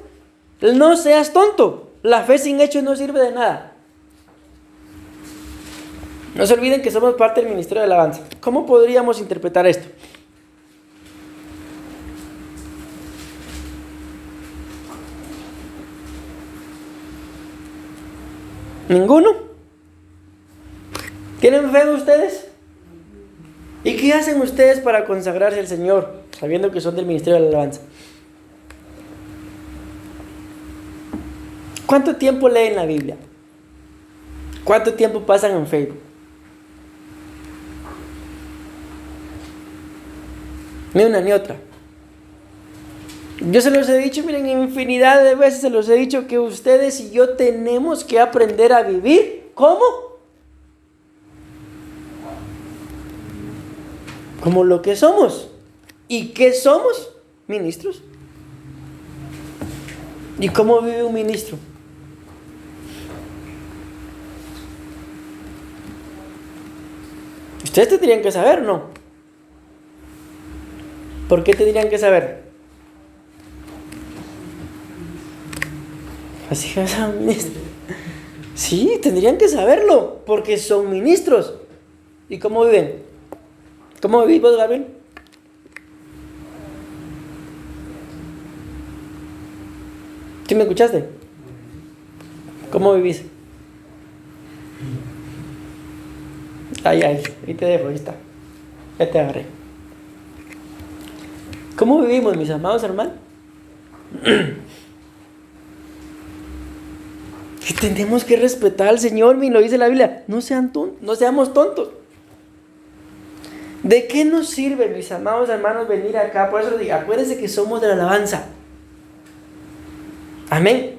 No seas tonto. La fe sin hechos no sirve de nada. No se olviden que somos parte del ministerio de alabanza. ¿Cómo podríamos interpretar esto? ¿Ninguno? ¿Tienen fe ustedes? ¿Y qué hacen ustedes para consagrarse al Señor, sabiendo que son del ministerio de la alabanza? ¿Cuánto tiempo leen la Biblia? ¿Cuánto tiempo pasan en Facebook? Ni una ni otra. Yo se los he dicho, miren, infinidad de veces se los he dicho que ustedes y yo tenemos que aprender a vivir. ¿Cómo? Como lo que somos. ¿Y qué somos? Ministros. ¿Y cómo vive un ministro? Ustedes tendrían que saber, ¿no? ¿Por qué tendrían que saber? Así que son ministros. Sí, tendrían que saberlo, porque son ministros. ¿Y cómo viven? ¿Cómo vivís vos, Gabriel? ¿Sí me escuchaste? ¿Cómo vivís? Ahí te dejo, ahí está. Ya te agarré. ¿Cómo vivimos, mis amados hermanos? Que tenemos que respetar al Señor, me lo dice la Biblia. No seamos tontos. ¿De qué nos sirve, mis amados hermanos, venir acá? Por eso les digo, acuérdense que somos de la alabanza. Amén.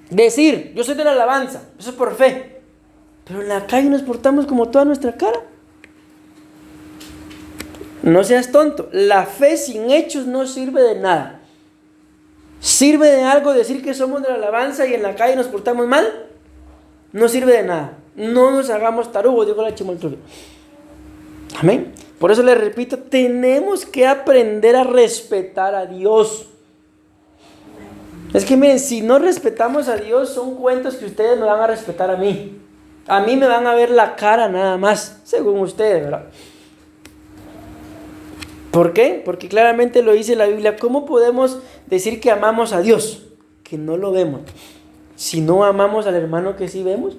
Decir, yo soy de la alabanza, eso es por fe. Pero en la calle nos portamos como toda nuestra cara. No seas tonto. La fe sin hechos no sirve de nada. ¿Sirve de algo decir que somos de la alabanza y en la calle nos portamos mal? No sirve de nada. No nos hagamos tarugos, dijo la Chimoltrufia. Amén. Por eso les repito, tenemos que aprender a respetar a Dios. Es que miren, si no respetamos a Dios, son cuentos que ustedes me van a respetar a mí. A mí me van a ver la cara nada más, según ustedes, ¿verdad? ¿Por qué? Porque claramente lo dice la Biblia. ¿Cómo podemos decir que amamos a Dios? Que no lo vemos. Si no amamos al hermano que sí vemos.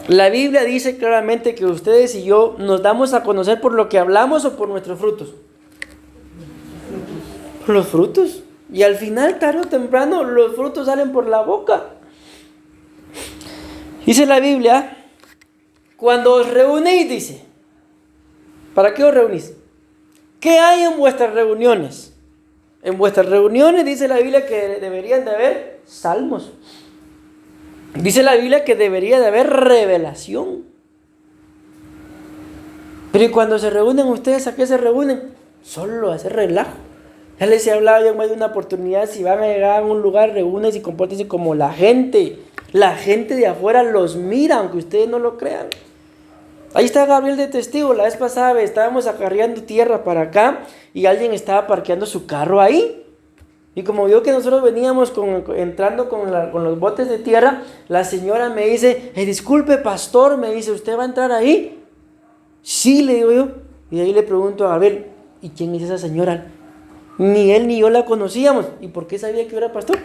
La Biblia dice claramente que ustedes y yo nos damos a conocer por lo que hablamos o por nuestros frutos. Por los frutos. Y al final, tarde o temprano, los frutos salen por la boca. Dice la Biblia, cuando os reunís, dice, ¿para qué os reunís? ¿Qué hay en vuestras reuniones? En vuestras reuniones dice la Biblia que deberían de haber salmos. Dice la Biblia que debería de haber revelación. Pero ¿y cuando se reúnen ustedes, a qué se reúnen? Solo a hacer relajo. Ya les he hablado en más de una oportunidad, si van a llegar a un lugar, reúnense y compórtense como la gente. La gente de afuera los mira, aunque ustedes no lo crean. Ahí está Gabriel de testigo. La vez pasada estábamos acarreando tierra para acá y alguien estaba parqueando su carro ahí. Y como vio que nosotros veníamos entrando con los botes de tierra, la señora me dice, disculpe pastor, me dice, ¿usted va a entrar ahí? Sí, le digo yo. Y ahí le pregunto a Gabriel, ¿y quién es esa señora? Ni él ni yo la conocíamos. ¿Y por qué sabía que yo era pastor?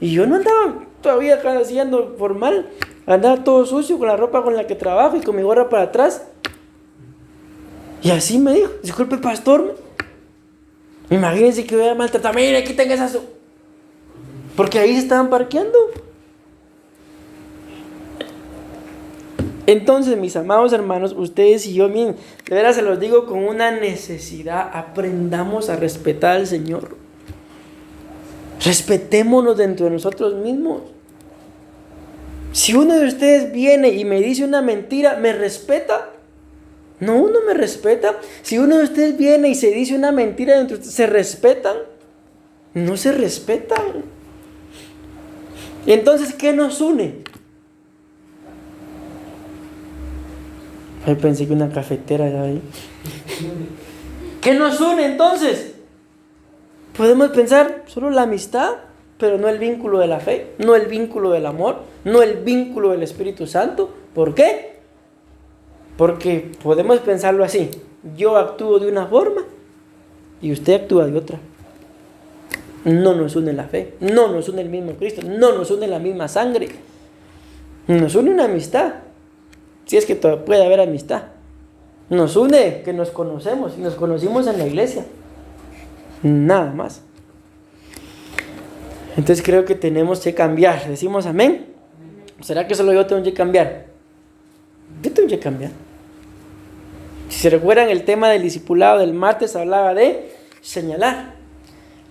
Y yo no andaba todavía acá haciendo formal. Andaba todo sucio con la ropa con la que trabajo y con mi gorra para atrás. Y así me dijo, disculpe pastor. Imagínense que voy a maltratar. Mire, quiten esas. Porque ahí se estaban parqueando. Entonces, mis amados hermanos, ustedes y yo, miren, de veras se los digo con una necesidad. Aprendamos a respetar al Señor. Respetémonos dentro de nosotros mismos. Si uno de ustedes viene y me dice una mentira, ¿me respeta? No, no me respeta. Si uno de ustedes viene y se dice una mentira dentro de ustedes, ¿se respetan? No se respetan. Y entonces, ¿qué nos une? Ay, pensé que una cafetera era ahí. ¿Qué nos une entonces? Podemos pensar solo la amistad, pero no el vínculo de la fe, no el vínculo del amor, no el vínculo del Espíritu Santo. ¿Por qué? Porque podemos pensarlo así. Yo actúo de una forma y usted actúa de otra. No nos une la fe, no nos une el mismo Cristo, no nos une la misma sangre. Nos une una amistad, si es que puede haber amistad. Nos une que nos conocemos y nos conocimos en la iglesia. Nada más. Entonces creo que tenemos que cambiar. ¿Decimos amén? ¿Será que solo yo tengo que cambiar? Yo tengo que cambiar. Si se recuerdan, el tema del discipulado del martes hablaba de señalar.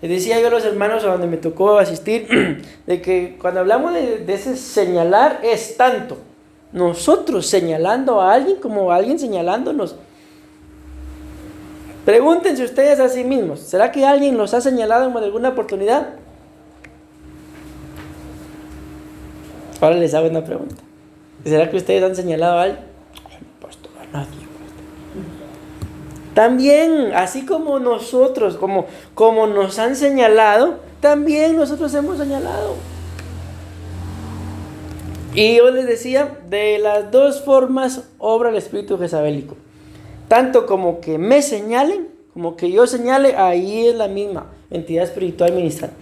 Les decía yo a los hermanos a donde me tocó asistir, de que cuando hablamos de ese señalar es tanto nosotros señalando a alguien como alguien señalándonos. Pregúntense ustedes a sí mismos, ¿será que alguien los ha señalado en alguna oportunidad? Ahora les hago una pregunta. ¿Será que ustedes han señalado a alguien? Pastor, a nadie. También, así como nosotros, como nos han señalado, también nosotros hemos señalado. Y yo les decía, de las dos formas obra el espíritu jezabelico. Tanto como que me señalen, como que yo señale, ahí es la misma entidad espiritual ministrando.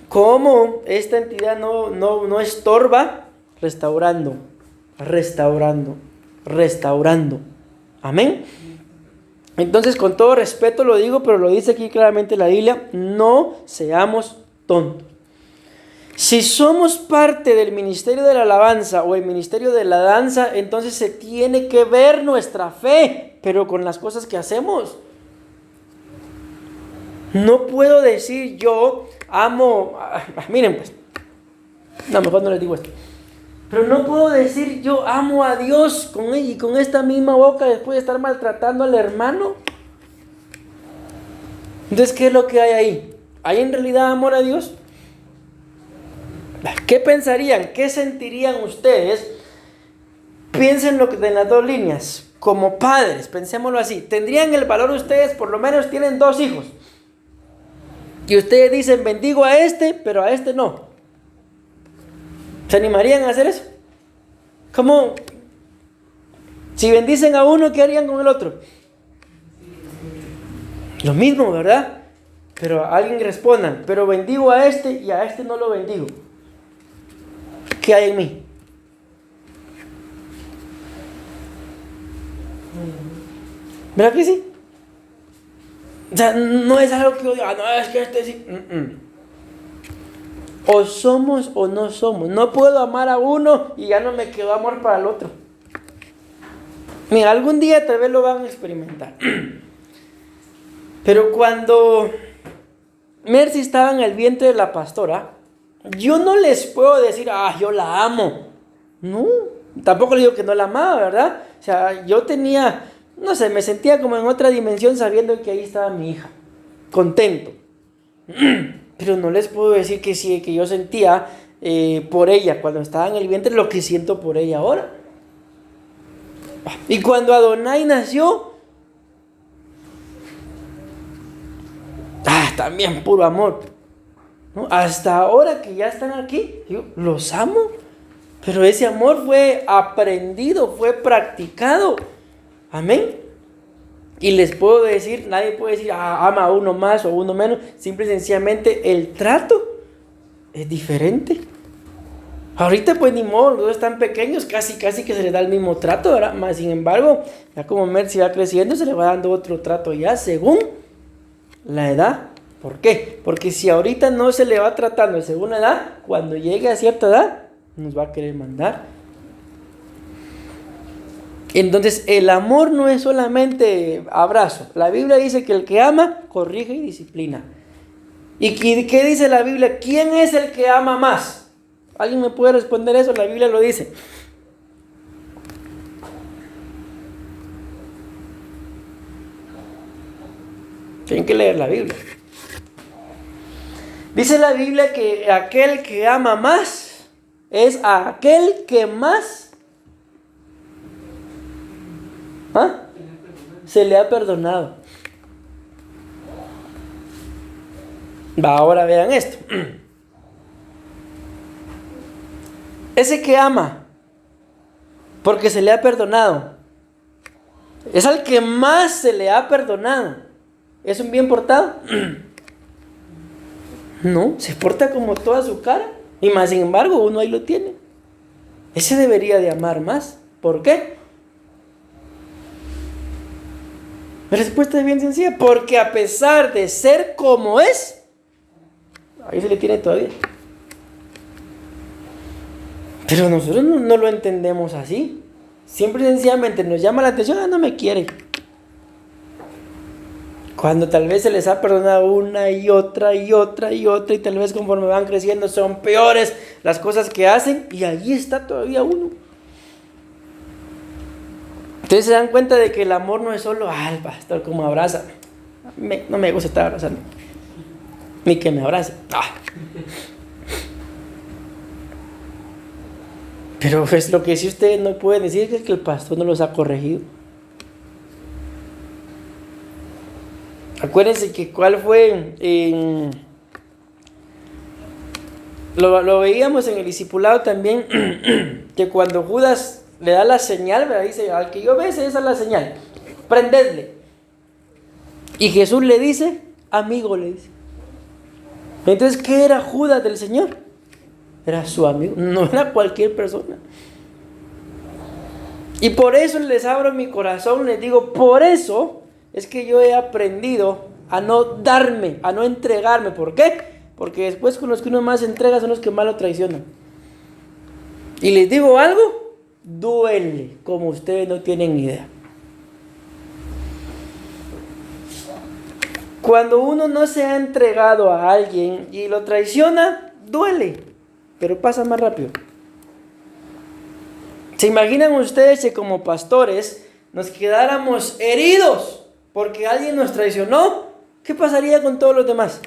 Como esta entidad no estorba, restaurando. Amén. Entonces, con todo respeto lo digo, pero lo dice aquí claramente la Biblia, no seamos tontos. Si somos parte del ministerio de la alabanza o el ministerio de la danza, entonces se tiene que ver nuestra fe, pero con las cosas que hacemos. No puedo decir yo amo, miren pues, no, mejor no les digo esto. Pero no puedo decir yo amo a Dios con ella y con esta misma boca después de estar maltratando al hermano. Entonces, ¿qué es lo que hay ahí? ¿Hay en realidad amor a Dios? ¿Qué pensarían? ¿Qué sentirían ustedes? Piensen lo que en las dos líneas. Como padres, pensémoslo así. ¿Tendrían el valor ustedes? Por lo menos tienen 2 hijos. Y ustedes dicen, bendigo a este, pero a este no. ¿Se animarían a hacer eso? ¿Cómo? Si bendicen a uno, ¿qué harían con el otro? Lo mismo, ¿verdad? Pero alguien respondan, pero bendigo a este y a este no lo bendigo. ¿Qué hay en mí? ¿Verdad que sí? O sea, no es algo que yo diga, no, es que este sí. O somos o no somos. No puedo amar a uno y ya no me quedó amor para el otro. Mira, algún día tal vez lo van a experimentar. Pero cuando Mercy estaba en el vientre de la pastora, yo no les puedo decir, yo la amo. No, tampoco le digo que no la amaba, ¿verdad? O sea, yo tenía, no sé, me sentía como en otra dimensión sabiendo que ahí estaba mi hija, contento. Pero no les puedo decir que sí, que yo sentía por ella cuando estaba en el vientre lo que siento por ella ahora. Y cuando Adonai nació, también puro amor, ¿no? Hasta ahora que ya están aquí, yo los amo, pero ese amor fue aprendido, fue practicado. Amén. Y les puedo decir, nadie puede decir, ama a uno más o a uno menos. Simple y sencillamente el trato es diferente. Ahorita pues ni modo, los dos están pequeños, casi que se les da el mismo trato, ¿verdad? Más sin embargo, ya como Mercy va creciendo, se le va dando otro trato ya según la edad. ¿Por qué? Porque si ahorita no se le va tratando según la edad, cuando llegue a cierta edad, nos va a querer mandar. Entonces, el amor no es solamente abrazo. La Biblia dice que el que ama, corrige y disciplina. ¿Y qué dice la Biblia? ¿Quién es el que ama más? ¿Alguien me puede responder eso? La Biblia lo dice. Tienen que leer la Biblia. Dice la Biblia que aquel que ama más es aquel que más se le ha perdonado. Ahora vean esto. Ese que ama porque se le ha perdonado es al que más se le ha perdonado. ¿Es un bien portado? No, se porta como toda su cara. Y más sin embargo, uno ahí lo tiene. Ese debería de amar más. ¿Por qué? La respuesta es bien sencilla. Porque a pesar de ser como es, ahí se le tiene todavía. Pero nosotros no lo entendemos así. Siempre y sencillamente nos llama la atención, no me quiere. Cuando tal vez se les ha perdonado una y otra y otra y otra, y tal vez conforme van creciendo son peores las cosas que hacen, y allí está todavía uno. Entonces se dan cuenta de que el amor no es solo, el pastor como abraza. No me gusta estar abrazando, ni que me abrace. Pero pues lo que sí ustedes no pueden decir es que el pastor no los ha corregido. Acuérdense que cuál fue, lo veíamos en el discipulado también, que cuando Judas le da la señal, ¿verdad? Dice, al que yo bese, esa es la señal, prendedle. Y Jesús le dice, amigo, le dice. Entonces, ¿qué era Judas del Señor? Era su amigo, no era cualquier persona. Y por eso les abro mi corazón, les digo, por eso es que yo he aprendido a no darme, a no entregarme. ¿Por qué? porque después con los que uno más se entrega son los que más lo traicionan. Y les digo algo, duele, como ustedes no tienen ni idea. Cuando uno no se ha entregado a alguien y lo traiciona, duele, pero pasa más rápido. ¿Se imaginan ustedes que como pastores nos quedáramos heridos porque alguien nos traicionó? ¿Qué pasaría con todos los demás?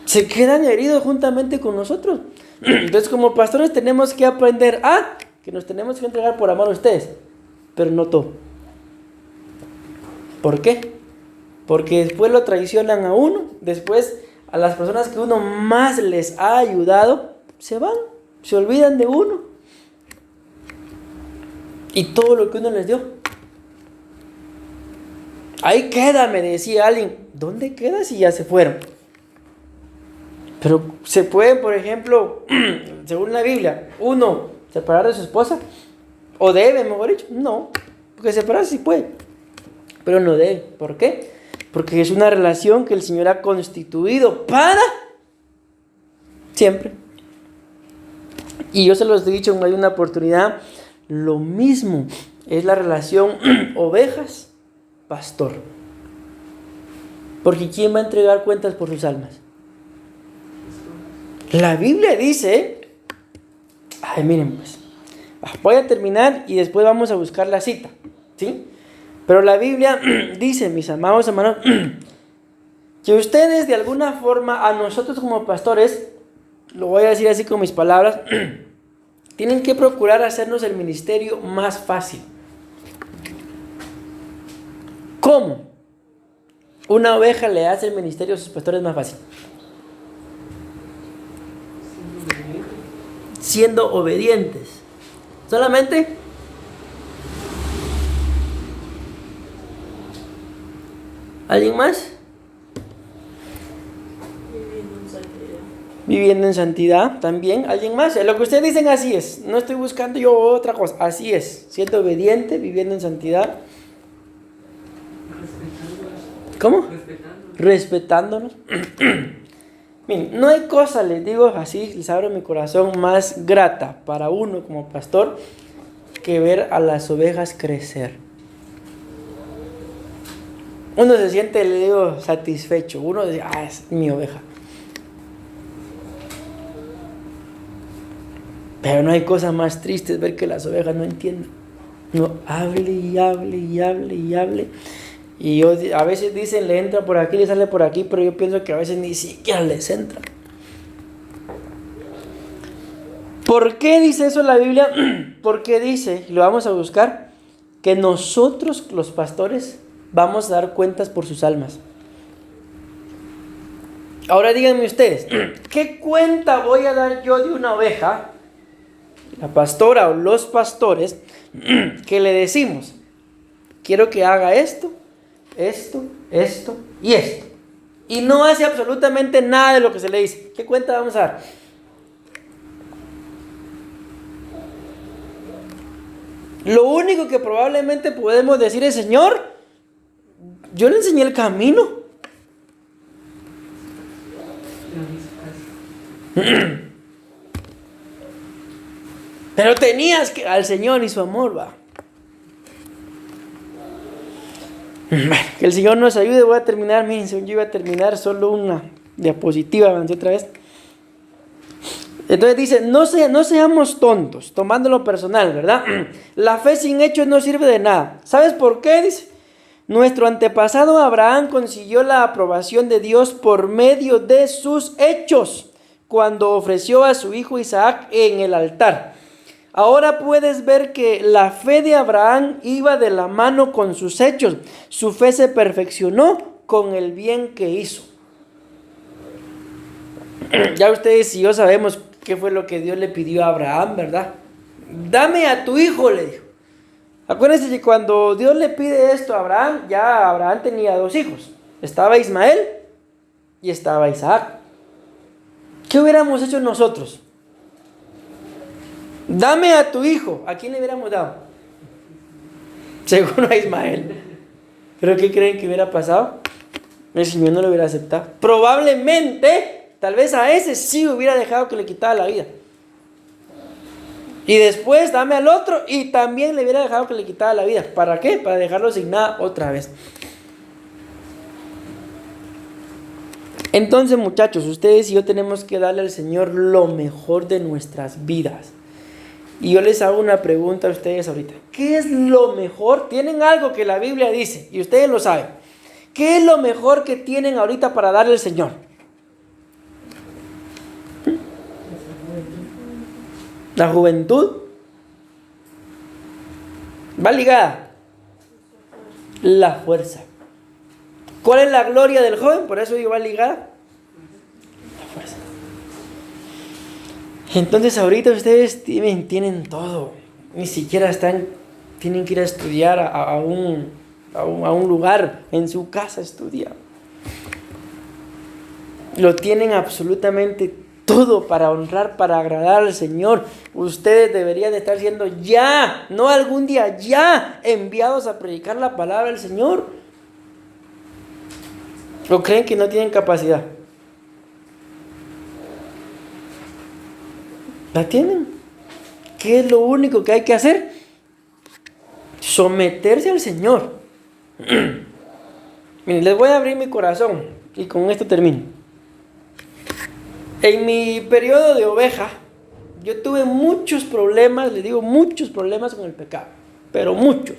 Se quedan heridos juntamente con nosotros. Entonces, como pastores tenemos que aprender que nos tenemos que entregar por amor a ustedes, pero no todo. ¿Por qué? Porque después lo traicionan a uno, después a las personas que uno más les ha ayudado, se van, se olvidan de uno. Y todo lo que uno les dio. Ahí queda, me decía alguien. ¿Dónde queda si ya se fueron? Pero se puede, por ejemplo, según la Biblia, uno separar de su esposa. O debe, mejor dicho. No, porque separarse sí puede. Pero no debe. ¿Por qué? Porque es una relación que el Señor ha constituido para siempre. Y yo se los he dicho en una oportunidad, lo mismo es la relación ovejas-pastor. Porque ¿quién va a entregar cuentas por sus almas? La Biblia dice, miren pues, voy a terminar y después vamos a buscar la cita, ¿sí? Pero la Biblia dice, mis amados hermanos, que ustedes de alguna forma, a nosotros como pastores, lo voy a decir así con mis palabras, tienen que procurar hacernos el ministerio más fácil. ¿Cómo? Una oveja le hace el ministerio a sus pastores más fácil. Siendo obedientes. Solamente ¿alguien más? Viviendo en santidad también. ¿Alguien más? Lo que ustedes dicen así es. No estoy buscando yo otra cosa. Así es. Siendo obediente, viviendo en santidad. ¿Cómo? Respetándonos. Miren, no hay cosa, les digo así, les abro mi corazón, más grata para uno como pastor que ver a las ovejas crecer. Uno se siente, le digo, satisfecho. Uno dice, es mi oveja. Pero no hay cosa más triste es ver que las ovejas no entienden. No, hable y hable y hable y hable. Y yo, a veces dicen, le entra por aquí, le sale por aquí, pero yo pienso que a veces ni siquiera les entra. ¿Por qué dice eso la Biblia? Porque dice, y lo vamos a buscar, que nosotros los pastores vamos a dar cuentas por sus almas. Ahora díganme ustedes, ¿qué cuenta voy a dar yo de una oveja? La pastora o los pastores que le decimos, quiero que haga esto, esto, esto y esto. Y no hace absolutamente nada de lo que se le dice. ¿Qué cuenta vamos a dar? Lo único que probablemente podemos decir es, Señor, yo le enseñé el camino. Pero tenías que al Señor y su amor, va. Que el Señor nos ayude. Voy a terminar, miren, yo iba a terminar solo una diapositiva, avancé otra vez. Entonces dice, no seamos tontos, tomándolo personal, ¿verdad? La fe sin hechos no sirve de nada. ¿Sabes por qué? Dice, nuestro antepasado Abraham consiguió la aprobación de Dios por medio de sus hechos, cuando ofreció a su hijo Isaac en el altar. Ahora puedes ver que la fe de Abraham iba de la mano con sus hechos. Su fe se perfeccionó con el bien que hizo. Ya ustedes y yo sabemos qué fue lo que Dios le pidió a Abraham, ¿verdad? Dame a tu hijo, le dijo. Acuérdense que cuando Dios le pide esto a Abraham, ya Abraham tenía 2 hijos. Estaba Ismael y estaba Isaac. ¿Qué hubiéramos hecho nosotros? Dame a tu hijo. ¿A quién le hubiéramos dado? Seguro a Ismael. ¿Pero qué creen que hubiera pasado? el Señor no lo hubiera aceptado. Probablemente, tal vez a ese sí hubiera dejado que le quitara la vida. Y después dame al otro y también le hubiera dejado que le quitara la vida. ¿Para qué? Para dejarlo sin nada otra vez. Entonces, muchachos, ustedes y yo tenemos que darle al Señor lo mejor de nuestras vidas. Y yo les hago una pregunta a ustedes ahorita. ¿Qué es lo mejor? Tienen algo que la Biblia dice y ustedes lo saben. ¿Qué es lo mejor que tienen ahorita para darle al Señor? La juventud va ligada. La fuerza. ¿Cuál es la gloria del joven? Por eso va ligada. La fuerza. Entonces ahorita ustedes tienen todo. Ni siquiera tienen que ir a estudiar a un lugar. En su casa estudiar. Lo tienen absolutamente todo para honrar, para agradar al Señor. Ustedes deberían de estar siendo ya, no algún día, ya enviados a predicar la palabra del Señor. ¿O creen que no tienen capacidad? ¿La tienen? ¿Qué es lo único que hay que hacer? Someterse al Señor. Miren, les voy a abrir mi corazón y con esto termino. En mi periodo de oveja, yo tuve muchos problemas, les digo muchos problemas con el pecado, pero muchos.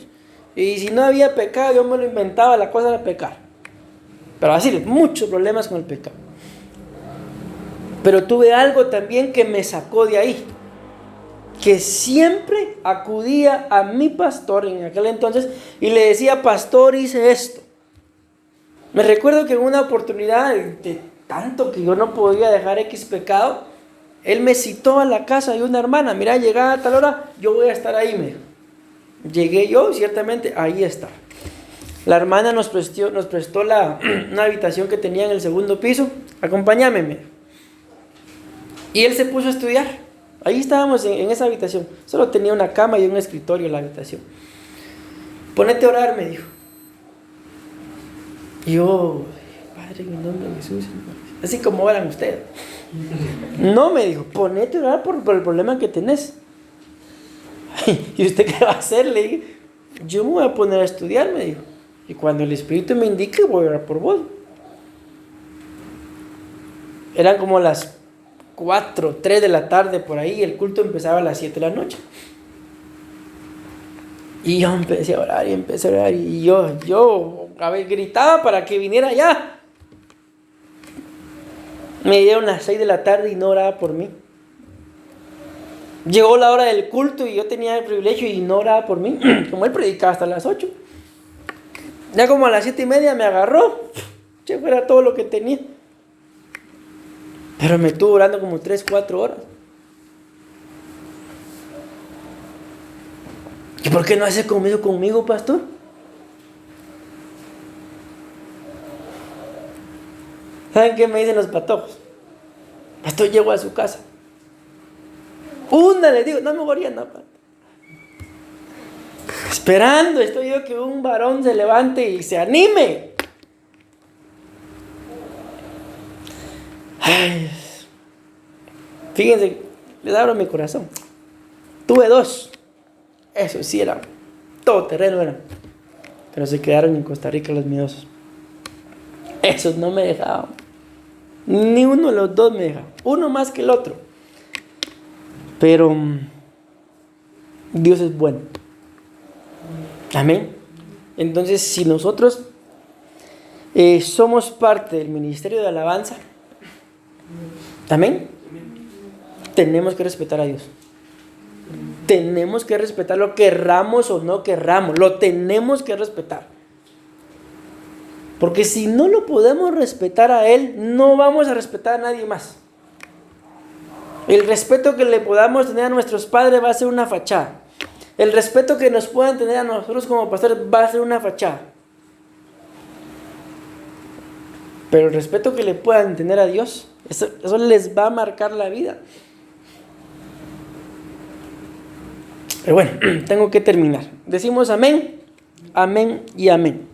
Y si no había pecado, yo me lo inventaba, la cosa era pecar. Pero así, muchos problemas con el pecado. Pero tuve algo también que me sacó de ahí. Que siempre acudía a mi pastor en aquel entonces y le decía, pastor, hice esto. Me recuerdo que en una oportunidad, de tanto que yo no podía dejar X pecado, él me citó a la casa de una hermana. Mira, llegada a tal hora, yo voy a estar ahí, me dijo. Llegué yo, ciertamente, ahí está. La hermana nos prestó una habitación que tenía en el segundo piso. Acompáñame, me dijo. Y él se puso a estudiar. Ahí estábamos en esa habitación. Solo tenía una cama y un escritorio en la habitación. Ponete a orar, me dijo. Y yo, Padre, en el nombre de Jesús. Así como oran ustedes. No, me dijo, ponete a orar por el problema que tenés. ¿Y usted qué va a hacer? Le dije, yo me voy a poner a estudiar, me dijo. Y cuando el Espíritu me indique, voy a orar por vos. Eran como las 4, 3 de la tarde por ahí. El culto empezaba a las 7 de la noche. Y yo empecé a orar y empecé a orar. Y yo gritaba para que viniera ya. Me dieron las 6 de la tarde y no oraba por mí. Llegó la hora del culto y yo tenía el privilegio y no oraba por mí. Como él predicaba hasta las 8. Ya como a las 7:30 me agarró. Ya fuera todo lo que tenía. Pero me estuvo orando como 3, 4 horas. ¿Y por qué no hace conmigo, pastor? ¿Saben qué me dicen los patojos? Pastor, llego a su casa. Le digo, no me moría, no. Esperando estoy yo que un varón se levante y se anime. Ay, fíjense, les abro mi corazón. Tuve 2. Eso sí era todo terreno eran. Pero se quedaron en Costa Rica los miedosos. Esos no me dejaban. Ni uno de los 2 me dejaba. Uno más que el otro. Pero Dios es bueno. Amén. Entonces, si nosotros somos parte del ministerio de alabanza, amén, tenemos que respetar a Dios. Tenemos que respetarlo, querramos o no querramos, lo tenemos que respetar. Porque si no lo podemos respetar a Él, no vamos a respetar a nadie más. El respeto que le podamos tener a nuestros padres va a ser una fachada. El respeto que nos puedan tener a nosotros como pastores va a ser una fachada. Pero el respeto que le puedan tener a Dios, eso les va a marcar la vida. Pero bueno, tengo que terminar. Decimos amén, amén y amén.